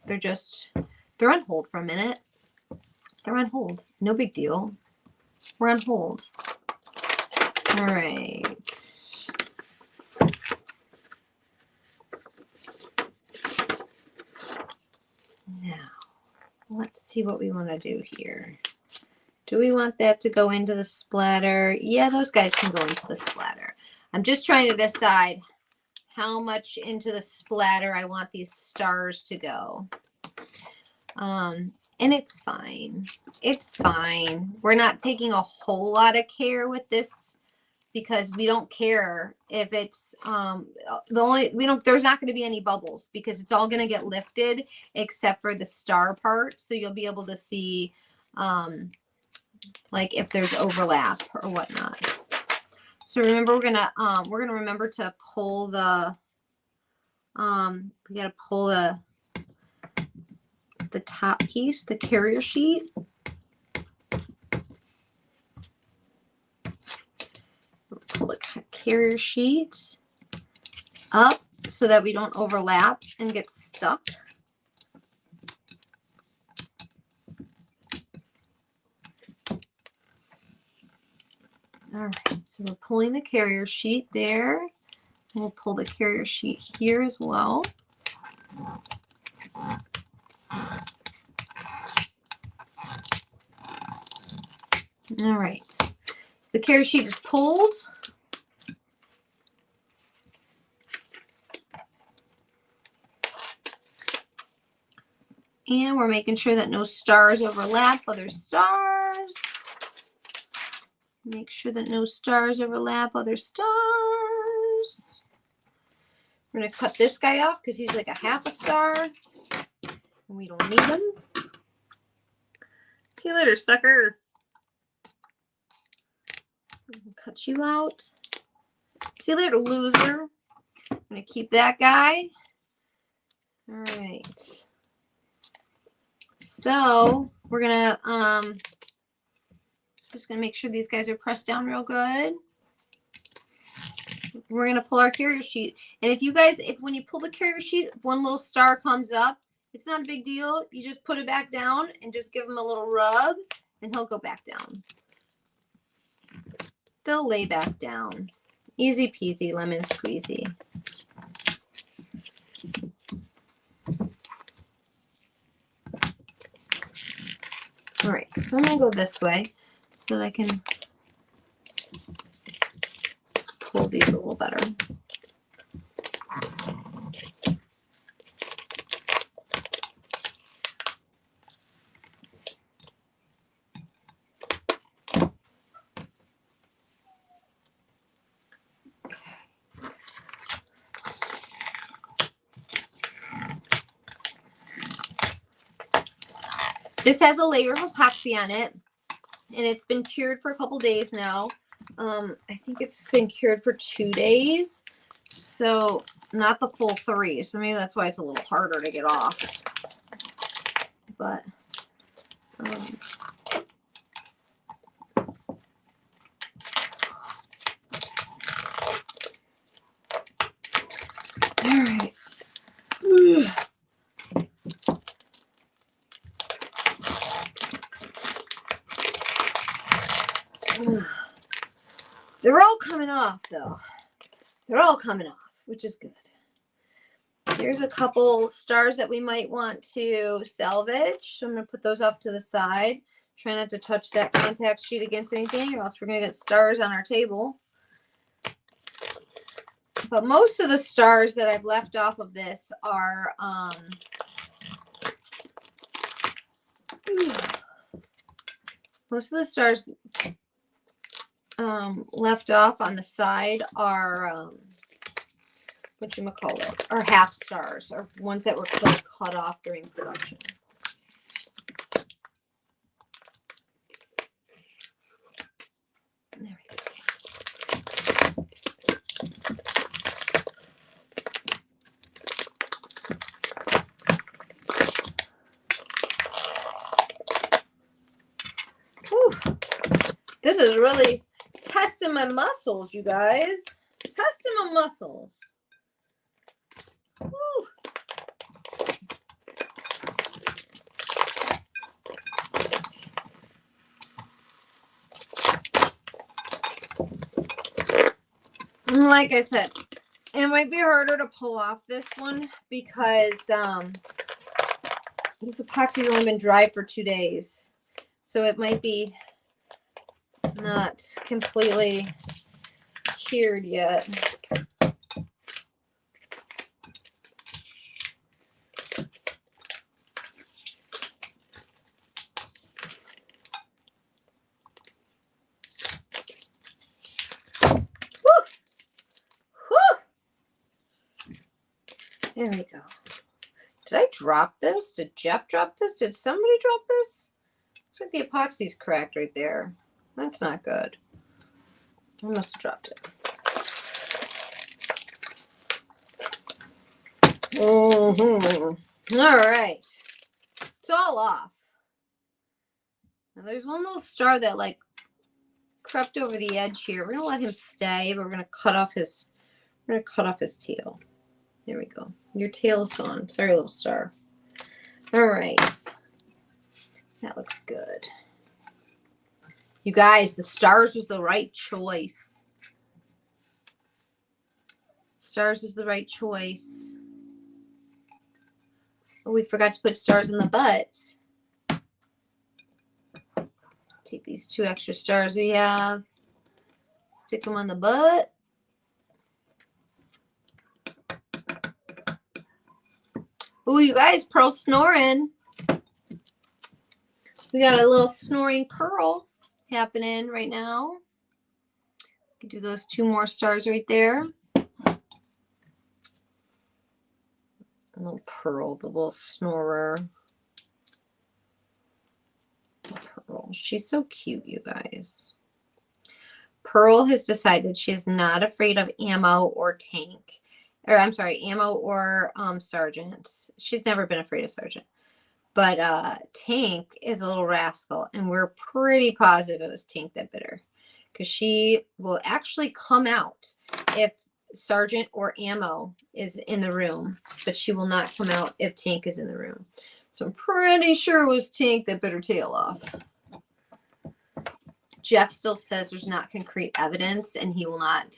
they're on hold for a minute. They're on hold. No big deal. We're on hold. All right. Now, let's see what we want to do here. Do we want that to go into the splatter? Yeah, those guys can go into the splatter. I'm just trying to decide how much into the splatter I want these stars to go. And it's fine. It's fine. We're not taking a whole lot of care with this because we don't care if it's there's not going to be any bubbles because it's all going to get lifted except for the star part. So you'll be able to see like if there's overlap or whatnot. So remember, we're gonna remember to pull the we gotta pull the top piece, the carrier sheet. Pull the carrier sheet up so that we don't overlap and get stuck. All right, so we're pulling the carrier sheet there. We'll pull the carrier sheet here as well. All right, so the carrier sheet is pulled. And we're making sure that no stars overlap other stars. Make sure that no stars overlap other stars. We're going to cut this guy off because he's like a half a star. And we don't need him. See you later, sucker. Cut you out. See you later, loser. I'm going to keep that guy. All right. So we're going to just going to make sure these guys are pressed down real good. We're going to pull our carrier sheet. And if you guys, when you pull the carrier sheet, if one little star comes up, it's not a big deal. You just put it back down and just give him a little rub and he'll go back down. They'll lay back down. Easy peasy, lemon squeezy. All right, so I'm going to go this way so that I can pull these a little better. This has a layer of epoxy on it, and it's been cured for a couple days now. I think it's been cured for 2 days, so not the full 3. So maybe that's why it's a little harder to get off. But all right. They're all coming off, though. They're all coming off, which is good. Here's a couple stars that we might want to salvage. So I'm going to put those off to the side. Try not to touch that contact sheet against anything, or else we're going to get stars on our table. But most of the stars that I've left off of this are most of the stars left off on the side are whatchamacallit, are half stars, or ones that were cut off during production. There we go. Whew. This is really testing my muscles, you guys. Testing my muscles. Woo. Like I said, it might be harder to pull off this one because this epoxy's only been dry for 2 days. So it might be not completely cured yet. There we go. Did I drop this? Did Jeff drop this? Did somebody drop this? Looks like the epoxy's cracked right there. That's not good. I must have dropped it. Mm-hmm. All right. It's all off. Now there's one little star that like crept over the edge here. We're gonna let him stay, but we're gonna cut off his tail. There we go. Your tail's gone. Sorry, little star. All right. That looks good. You guys, the stars was the right choice. Stars was the right choice. Oh, we forgot to put stars in the butt. Take these 2 extra stars we have. Stick them on the butt. Oh, you guys, Pearl's snoring. We got a little snoring Pearl happening right now. We can do those 2 more stars right there. A little Pearl, the little snorer. Pearl, she's so cute, you guys. Pearl has decided she is not afraid of Ammo or Tank. Or I'm sorry, Ammo or Sergeant. She's never been afraid of Sergeant. But Tank is a little rascal, and we're pretty positive it was Tank that bit her. Because she will actually come out if Sergeant or Ammo is in the room, but she will not come out if Tank is in the room. So I'm pretty sure it was Tank that bit her tail off. Jeff still says there's not concrete evidence, and he will not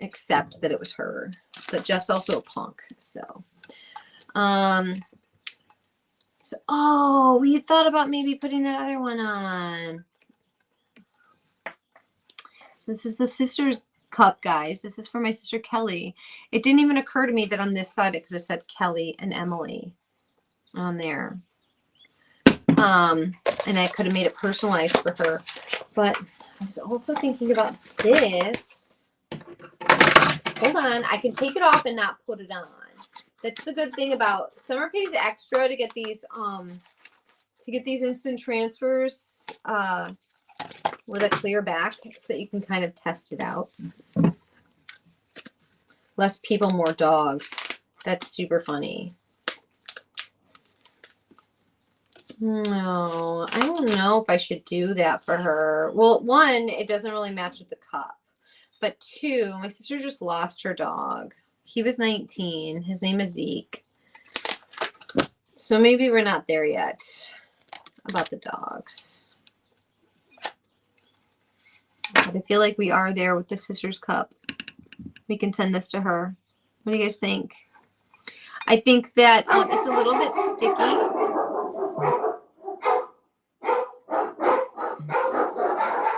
accept that it was her. But Jeff's also a punk, so oh, we had thought about maybe putting that other one on. So this is the sister's cup, guys. This is for my sister Kelly. It didn't even occur to me that on this side it could have said Kelly and Emily on there. And I could have made it personalized for her. But I was also thinking about this. Hold on. I can take it off and not put it on. That's the good thing about Summer pays extra to get these to get these instant transfers with a clear back so that you can kind of test it out. Less people, more dogs. That's super funny. No, I don't know if I should do that for her. Well, one, it doesn't really match with the cup. But two, my sister just lost her dog. He was 19. His name is Zeke. So maybe we're not there yet about the dogs. But I feel like we are there with the sister's cup. We can send this to her. What do you guys think? I think that it's a little bit sticky.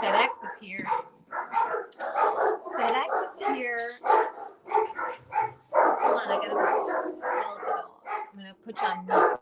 FedEx is here. FedEx is here. Hold on, I gotta yell at the dogs. I'm gonna put you on mute.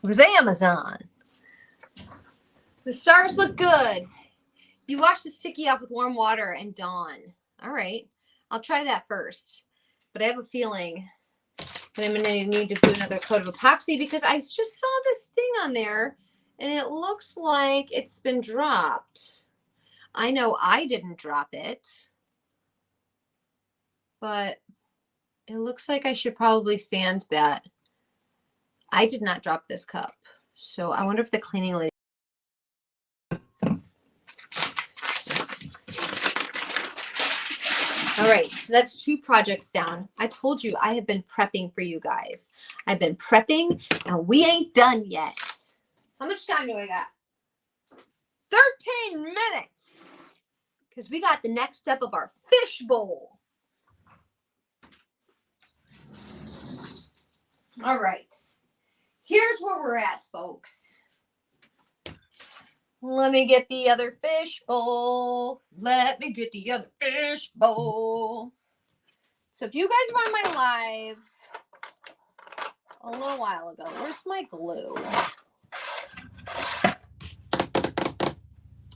It was Amazon. The stars look good. You wash the sticky off with warm water and Dawn. All right. I'll try that first. But I have a feeling that I'm going to need to do another coat of epoxy because I just saw this thing on there and it looks like it's been dropped. I know I didn't drop it, but it looks like I should probably sand that. I did not drop this cup. So I wonder if the cleaning lady. All right, so that's 2 projects down. I told you I have been prepping for you guys. I've been prepping and we ain't done yet. How much time do I got? 13 minutes. Because we got the next step of our fish bowls. All right. Here's where we're at, folks. Let me get the other fish bowl. Let me get the other fish bowl. So if you guys were on my live a little while ago, where's my glue?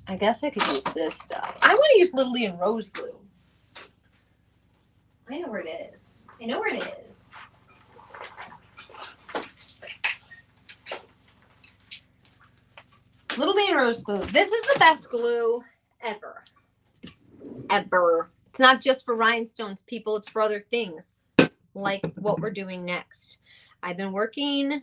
I guess I could use this stuff. I want to use Little Leon Rose glue. I know where it is. I know where it is. Little Leon Rose glue. This is the best glue ever. Ever. It's not just for rhinestones, people. It's for other things like what we're doing next. I've been working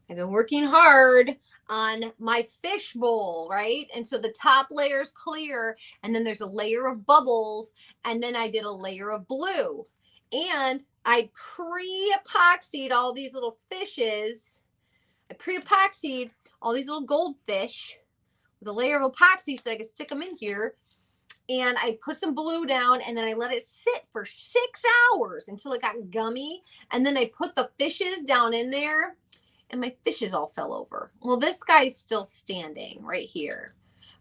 hard on my fish bowl, right? And so the top layer is clear, and then there's a layer of bubbles, and then I did a layer of blue. And I pre-epoxied all these little fishes. I pre-epoxied all these little goldfish with a layer of epoxy so I could stick them in here. And I put some blue down and then I let it sit for 6 hours until it got gummy. And then I put the fishes down in there and my fishes all fell over. Well, this guy's still standing right here,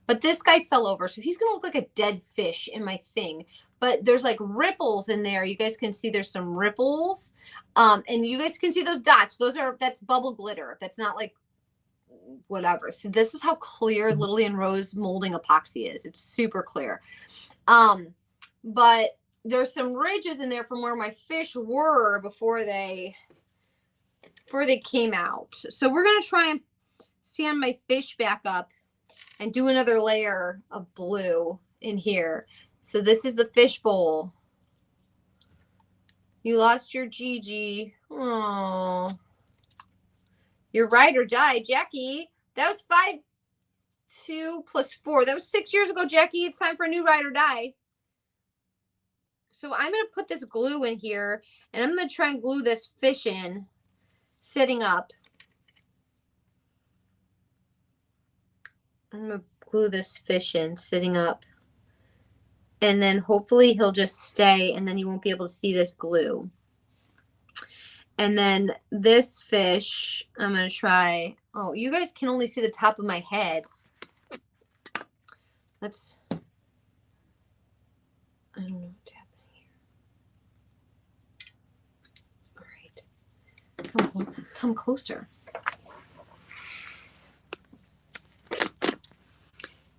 but this guy fell over. So he's going to look like a dead fish in my thing. But there's like ripples in there. You guys can see there's some ripples. And you guys can see those dots. That's bubble glitter. That's not like whatever. So this is how clear Little Leon Rose molding epoxy is. It's super clear. But there's some ridges in there from where my fish were before they came out. So we're going to try and sand my fish back up and do another layer of blue in here. So this is the fish bowl. You lost your Gigi. Oh. Your ride or die, Jackie. That was 5, 2 plus 4. That was 6 years ago, Jackie. It's time for a new ride or die. So I'm going to put this glue in here, and I'm going to try and glue this fish in, sitting up. I'm going to glue this fish in, sitting up. And then hopefully he'll just stay, and then you won't be able to see this glue. And then this fish, I'm going to try. Oh, you guys can only see the top of my head. Let's, I don't know what's happening here. All right. Come closer.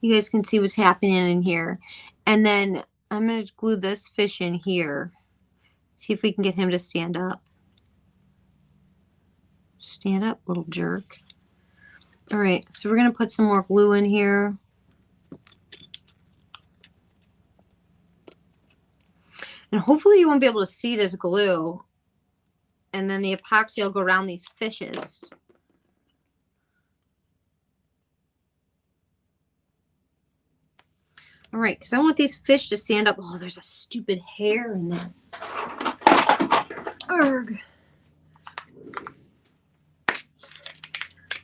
You guys can see what's happening in here. And then I'm going to glue this fish in here. See if we can get him to stand up. Stand up, little jerk. All right, so we're going to put some more glue in here. And hopefully you won't be able to see this glue. And then the epoxy will go around these fishes. All right, because I want these fish to stand up. Oh, there's a stupid hair in there. Arg.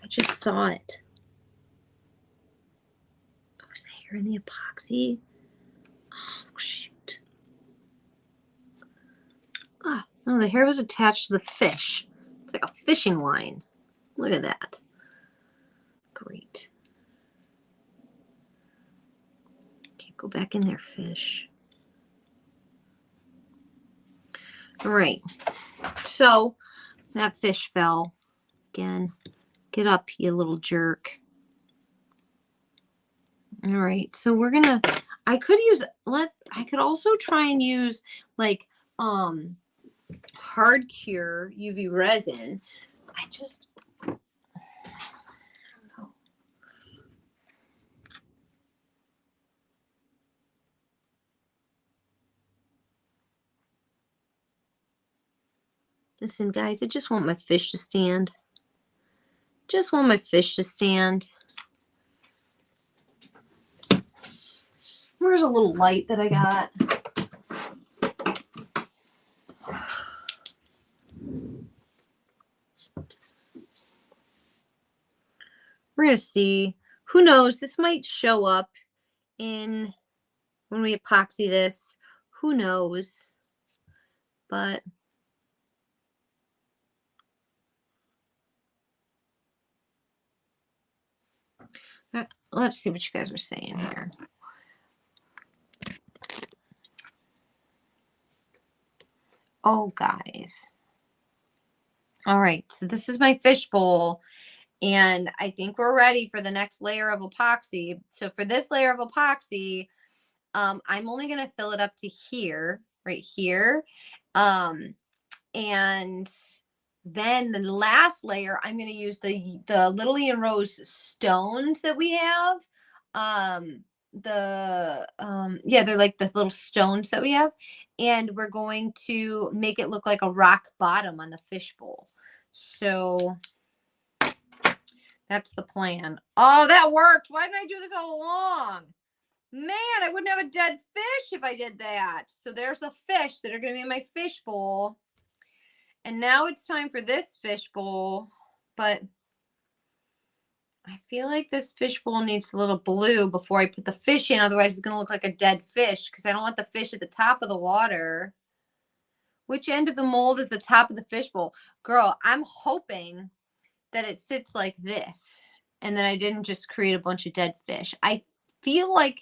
I just saw it. Oh, is the hair in the epoxy? Oh, shoot. Oh, no, the hair was attached to the fish. It's like a fishing line. Look at that. Great. Okay, go back in there, fish. All right. So that fish fell. Again, get up, you little jerk. All right. So we're going to, I could also try and use like hard cure UV resin. I don't know. Listen, guys, I just want my fish to stand. Just want my fish to stand. Where's a little light that I got? We're going to see. Who knows? This might show up in when we epoxy this. Who knows? But let's see what you guys are saying here. Oh, guys. All right. So this is my fish bowl. And I think we're ready for the next layer of epoxy. So for this layer of epoxy, I'm only going to fill it up to here, right here. And then the last layer, I'm going to use the Lily and Rose stones that we have. They're like the little stones that we have. And we're going to make it look like a rock bottom on the fish bowl. So that's the plan. Oh, that worked. Why didn't I do this all along? Man, I wouldn't have a dead fish if I did that. So there's the fish that are going to be in my fish bowl. And now it's time for this fish bowl. But I feel like this fish bowl needs a little blue before I put the fish in. Otherwise, it's going to look like a dead fish because I don't want the fish at the top of the water. Which end of the mold is the top of the fish bowl? Girl, I'm hoping that it sits like this and then I didn't just create a bunch of dead fish. I feel like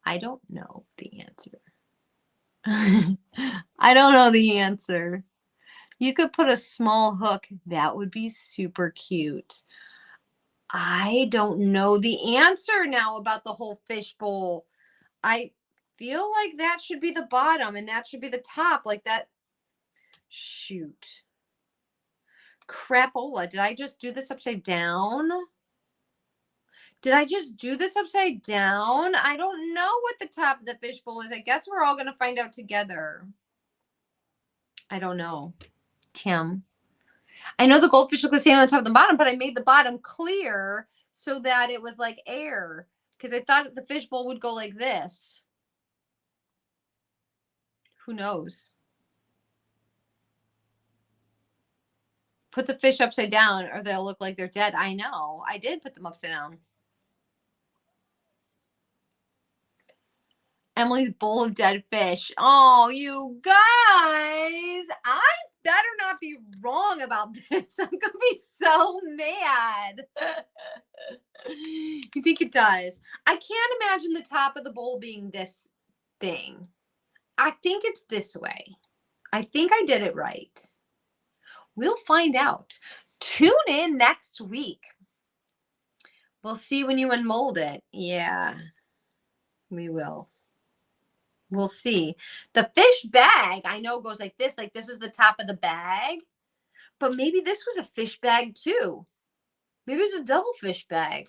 I don't know the answer. I don't know the answer. You could put a small hook. That would be super cute. I don't know the answer now about the whole fish bowl. I feel like that should be the bottom and that should be the top, like that. Shoot. Crapola. Did I just do this upside down? Did I just do this upside down? I don't know what the top of the fishbowl is. I guess we're all going to find out together. I don't know. Kim. I know the goldfish look the same on the top and the bottom, but I made the bottom clear so that it was like air because I thought the fishbowl would go like this. Who knows? Put the fish upside down or they'll look like they're dead. I know. I did put them upside down. Emily's bowl of dead fish. Oh, you guys, I better not be wrong about this. I'm gonna be so mad. You think it does? I can't imagine the top of the bowl being this thing. I think it's this way. I think I did it right. We'll find out. Tune in next week. We'll see when you unmold it. Yeah, we will. We'll see. The fish bag, I know, goes like this. Like this is the top of the bag. But maybe this was a fish bag too. Maybe it was a double fish bag.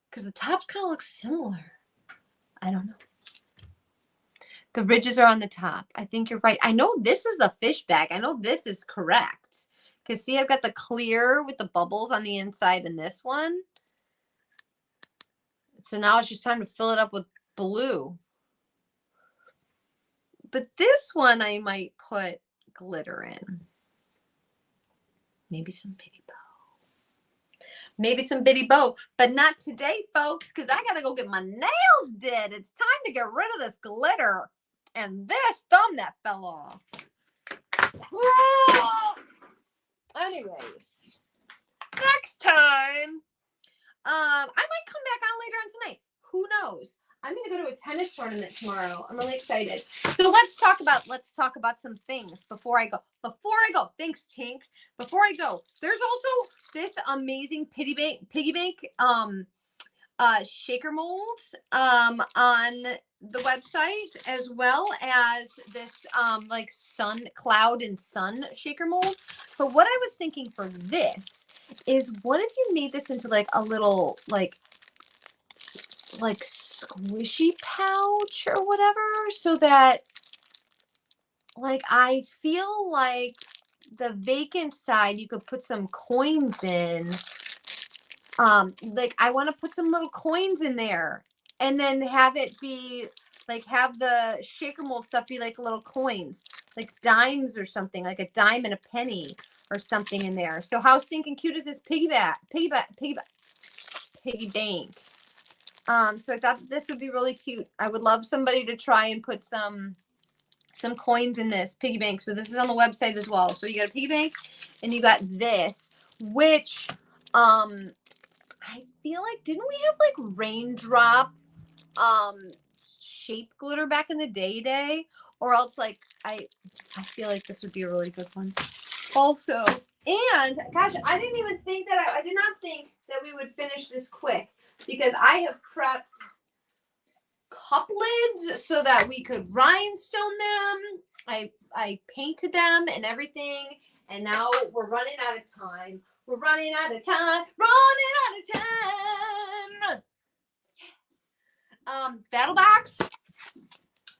Because the tops kind of look similar. I don't know. The ridges are on the top. I think you're right. I know this is the fish bag. I know this is correct. Because see, I've got the clear with the bubbles on the inside in this one. So now it's just time to fill it up with blue. But this one I might put glitter in. Maybe some bitty bow. Maybe some bitty bow, but not today, folks, because I got to go get my nails did. It's time to get rid of this glitter and this thumb that fell off. Whoa! Anyways, next time, I might come back on later on tonight. Who knows? I'm going to go to a tennis tournament tomorrow. I'm really excited. So let's talk about some things before I go. Thanks, Tink. Before I go, there's also this amazing piggy bank shaker mold on the website, as well as this like sun, cloud and sun shaker mold. But what I was thinking for this is, what if you made this into like a little like squishy pouch or whatever, so that like I feel like the vacant side you could put some coins in. Like I want to put some little coins in there and then have it be like, have the shaker mold stuff be like little coins, like dimes or something, like a dime and a penny or something in there. So how stinking cute is this piggy bank? So I thought this would be really cute. I would love somebody to try and put some coins in this piggy bank. So this is on the website as well. So you got a piggy bank and you got this, which I feel like, didn't we have like raindrop shape glitter back in the day? Or else like I feel like this would be a really good one also. And gosh, I didn't even think that I did not think that we would finish this quick, because I have prepped cup lids so that we could rhinestone them. I painted them and everything, and now we're running out of time. Battle box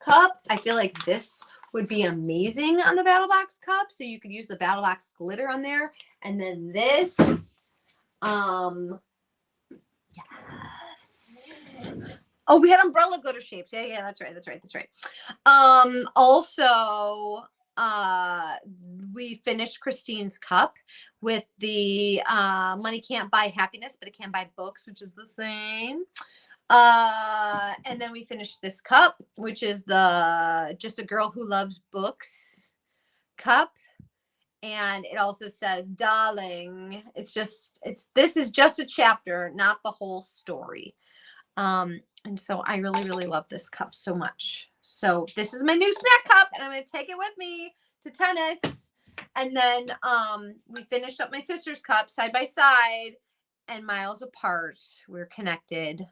cup. I feel like this would be amazing on the battle box cup. So you could use the battle box glitter on there. And then this, yes. Oh, we had umbrella glitter shapes. Yeah, that's right. Also, we finished Christine's cup with the money can't buy happiness, but it can buy books, which is the same. And then we finished this cup, which is the Just a Girl Who Loves Books cup. And it also says, darling, this is just a chapter, not the whole story. And so I really, really love this cup so much. So this is my new snack cup, and I'm going to take it with me to tennis. And then we finished up my sister's cup side by side and miles apart. We're connected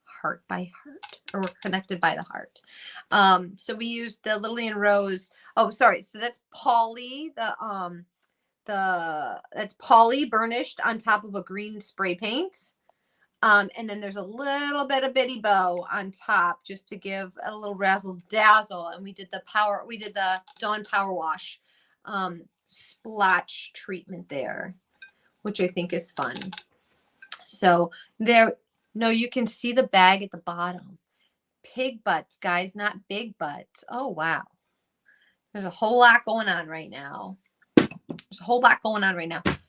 heart by heart, or we're connected by the heart. So we used the Lillian Rose. Oh, sorry. So that's Polly, that's Polly burnished on top of a green spray paint. And then there's a little bit of bitty bow on top just to give a little razzle dazzle. And we did the Dawn Power Wash splotch treatment there, which I think is fun. So you can see the bag at the bottom. Pig butts, guys, not big butts. Oh, wow. There's a whole lot going on right now.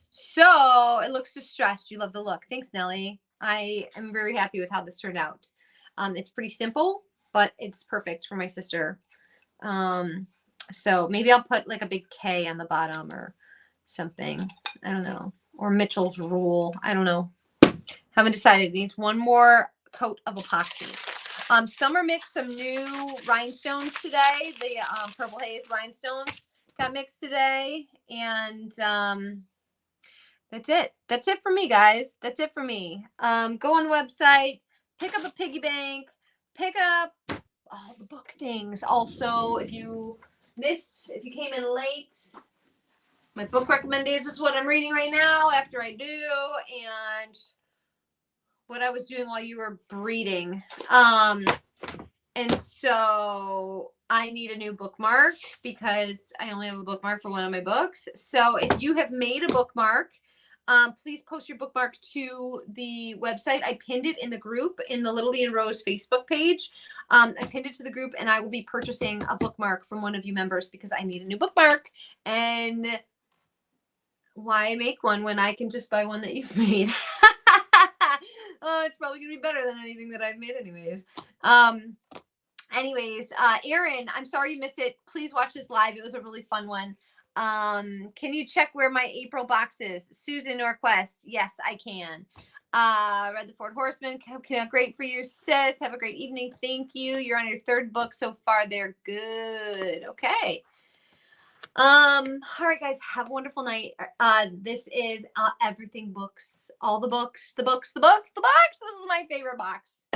So it looks distressed. You love the look. Thanks, Nellie. I am very happy with how this turned out. It's pretty simple, but it's perfect for my sister. So maybe I'll put like a big K on the bottom or something. I don't know. Or Mitchell's Rule. I don't know. Haven't decided. It needs one more coat of epoxy. Summer mixed some new rhinestones today. The Purple Haze rhinestones got mixed today. And that's it. That's it for me, guys. That's it for me. Go on the website, pick up a piggy bank, pick up all the book things. Also, if you came in late, my book recommendations is what I'm reading right now after I do, and what I was doing while you were breeding. And so I need a new bookmark because I only have a bookmark for one of my books. So if you have made a bookmark, please post your bookmark to the website. I pinned it in the group in the Little Lee and Rose Facebook page. I pinned it to the group, and I will be purchasing a bookmark from one of you members because I need a new bookmark. And why make one when I can just buy one that you've made? Oh, it's probably gonna be better than anything that I've made anyways. Erin, I'm sorry you missed it. Please watch this live. It was a really fun one. Can you check where my April box is? Susan Norquest. Yes, I can. Read the Ford Horseman. Great for your sis. Have a great evening. Thank you. You're on your third book so far. They're good. Okay. All right, guys, have a wonderful night. This is Everything Books, all the books, the books. This is my favorite box.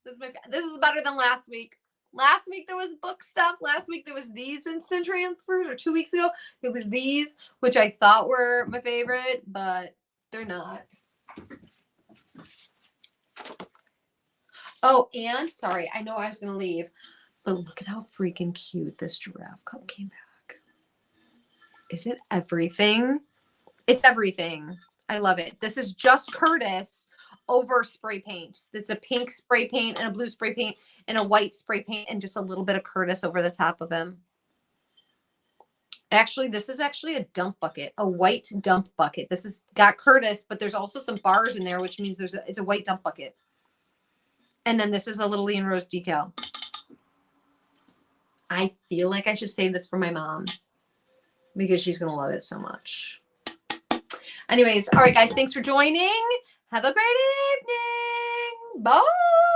This is better than last week. Last week there was book stuff. Last week there was these instant transfers, or 2 weeks ago it was these, which I thought were my favorite, but they're not. Oh, and sorry, I know I was gonna leave, but look at how freaking cute this giraffe cup came back. Is it everything? It's everything. I love it. This is just Curtis over spray paint. This is a pink spray paint and a blue spray paint and a white spray paint and just a little bit of Curtis over the top of him. Actually, this is actually a dump bucket, a white dump bucket. This has got Curtis, but there's also some bars in there, which means it's a white dump bucket. And then this is a Little Lee and Rose decal. I feel like I should save this for my mom, because she's going to love it so much. Anyways, all right, guys, thanks for joining. Have a great evening. Bye.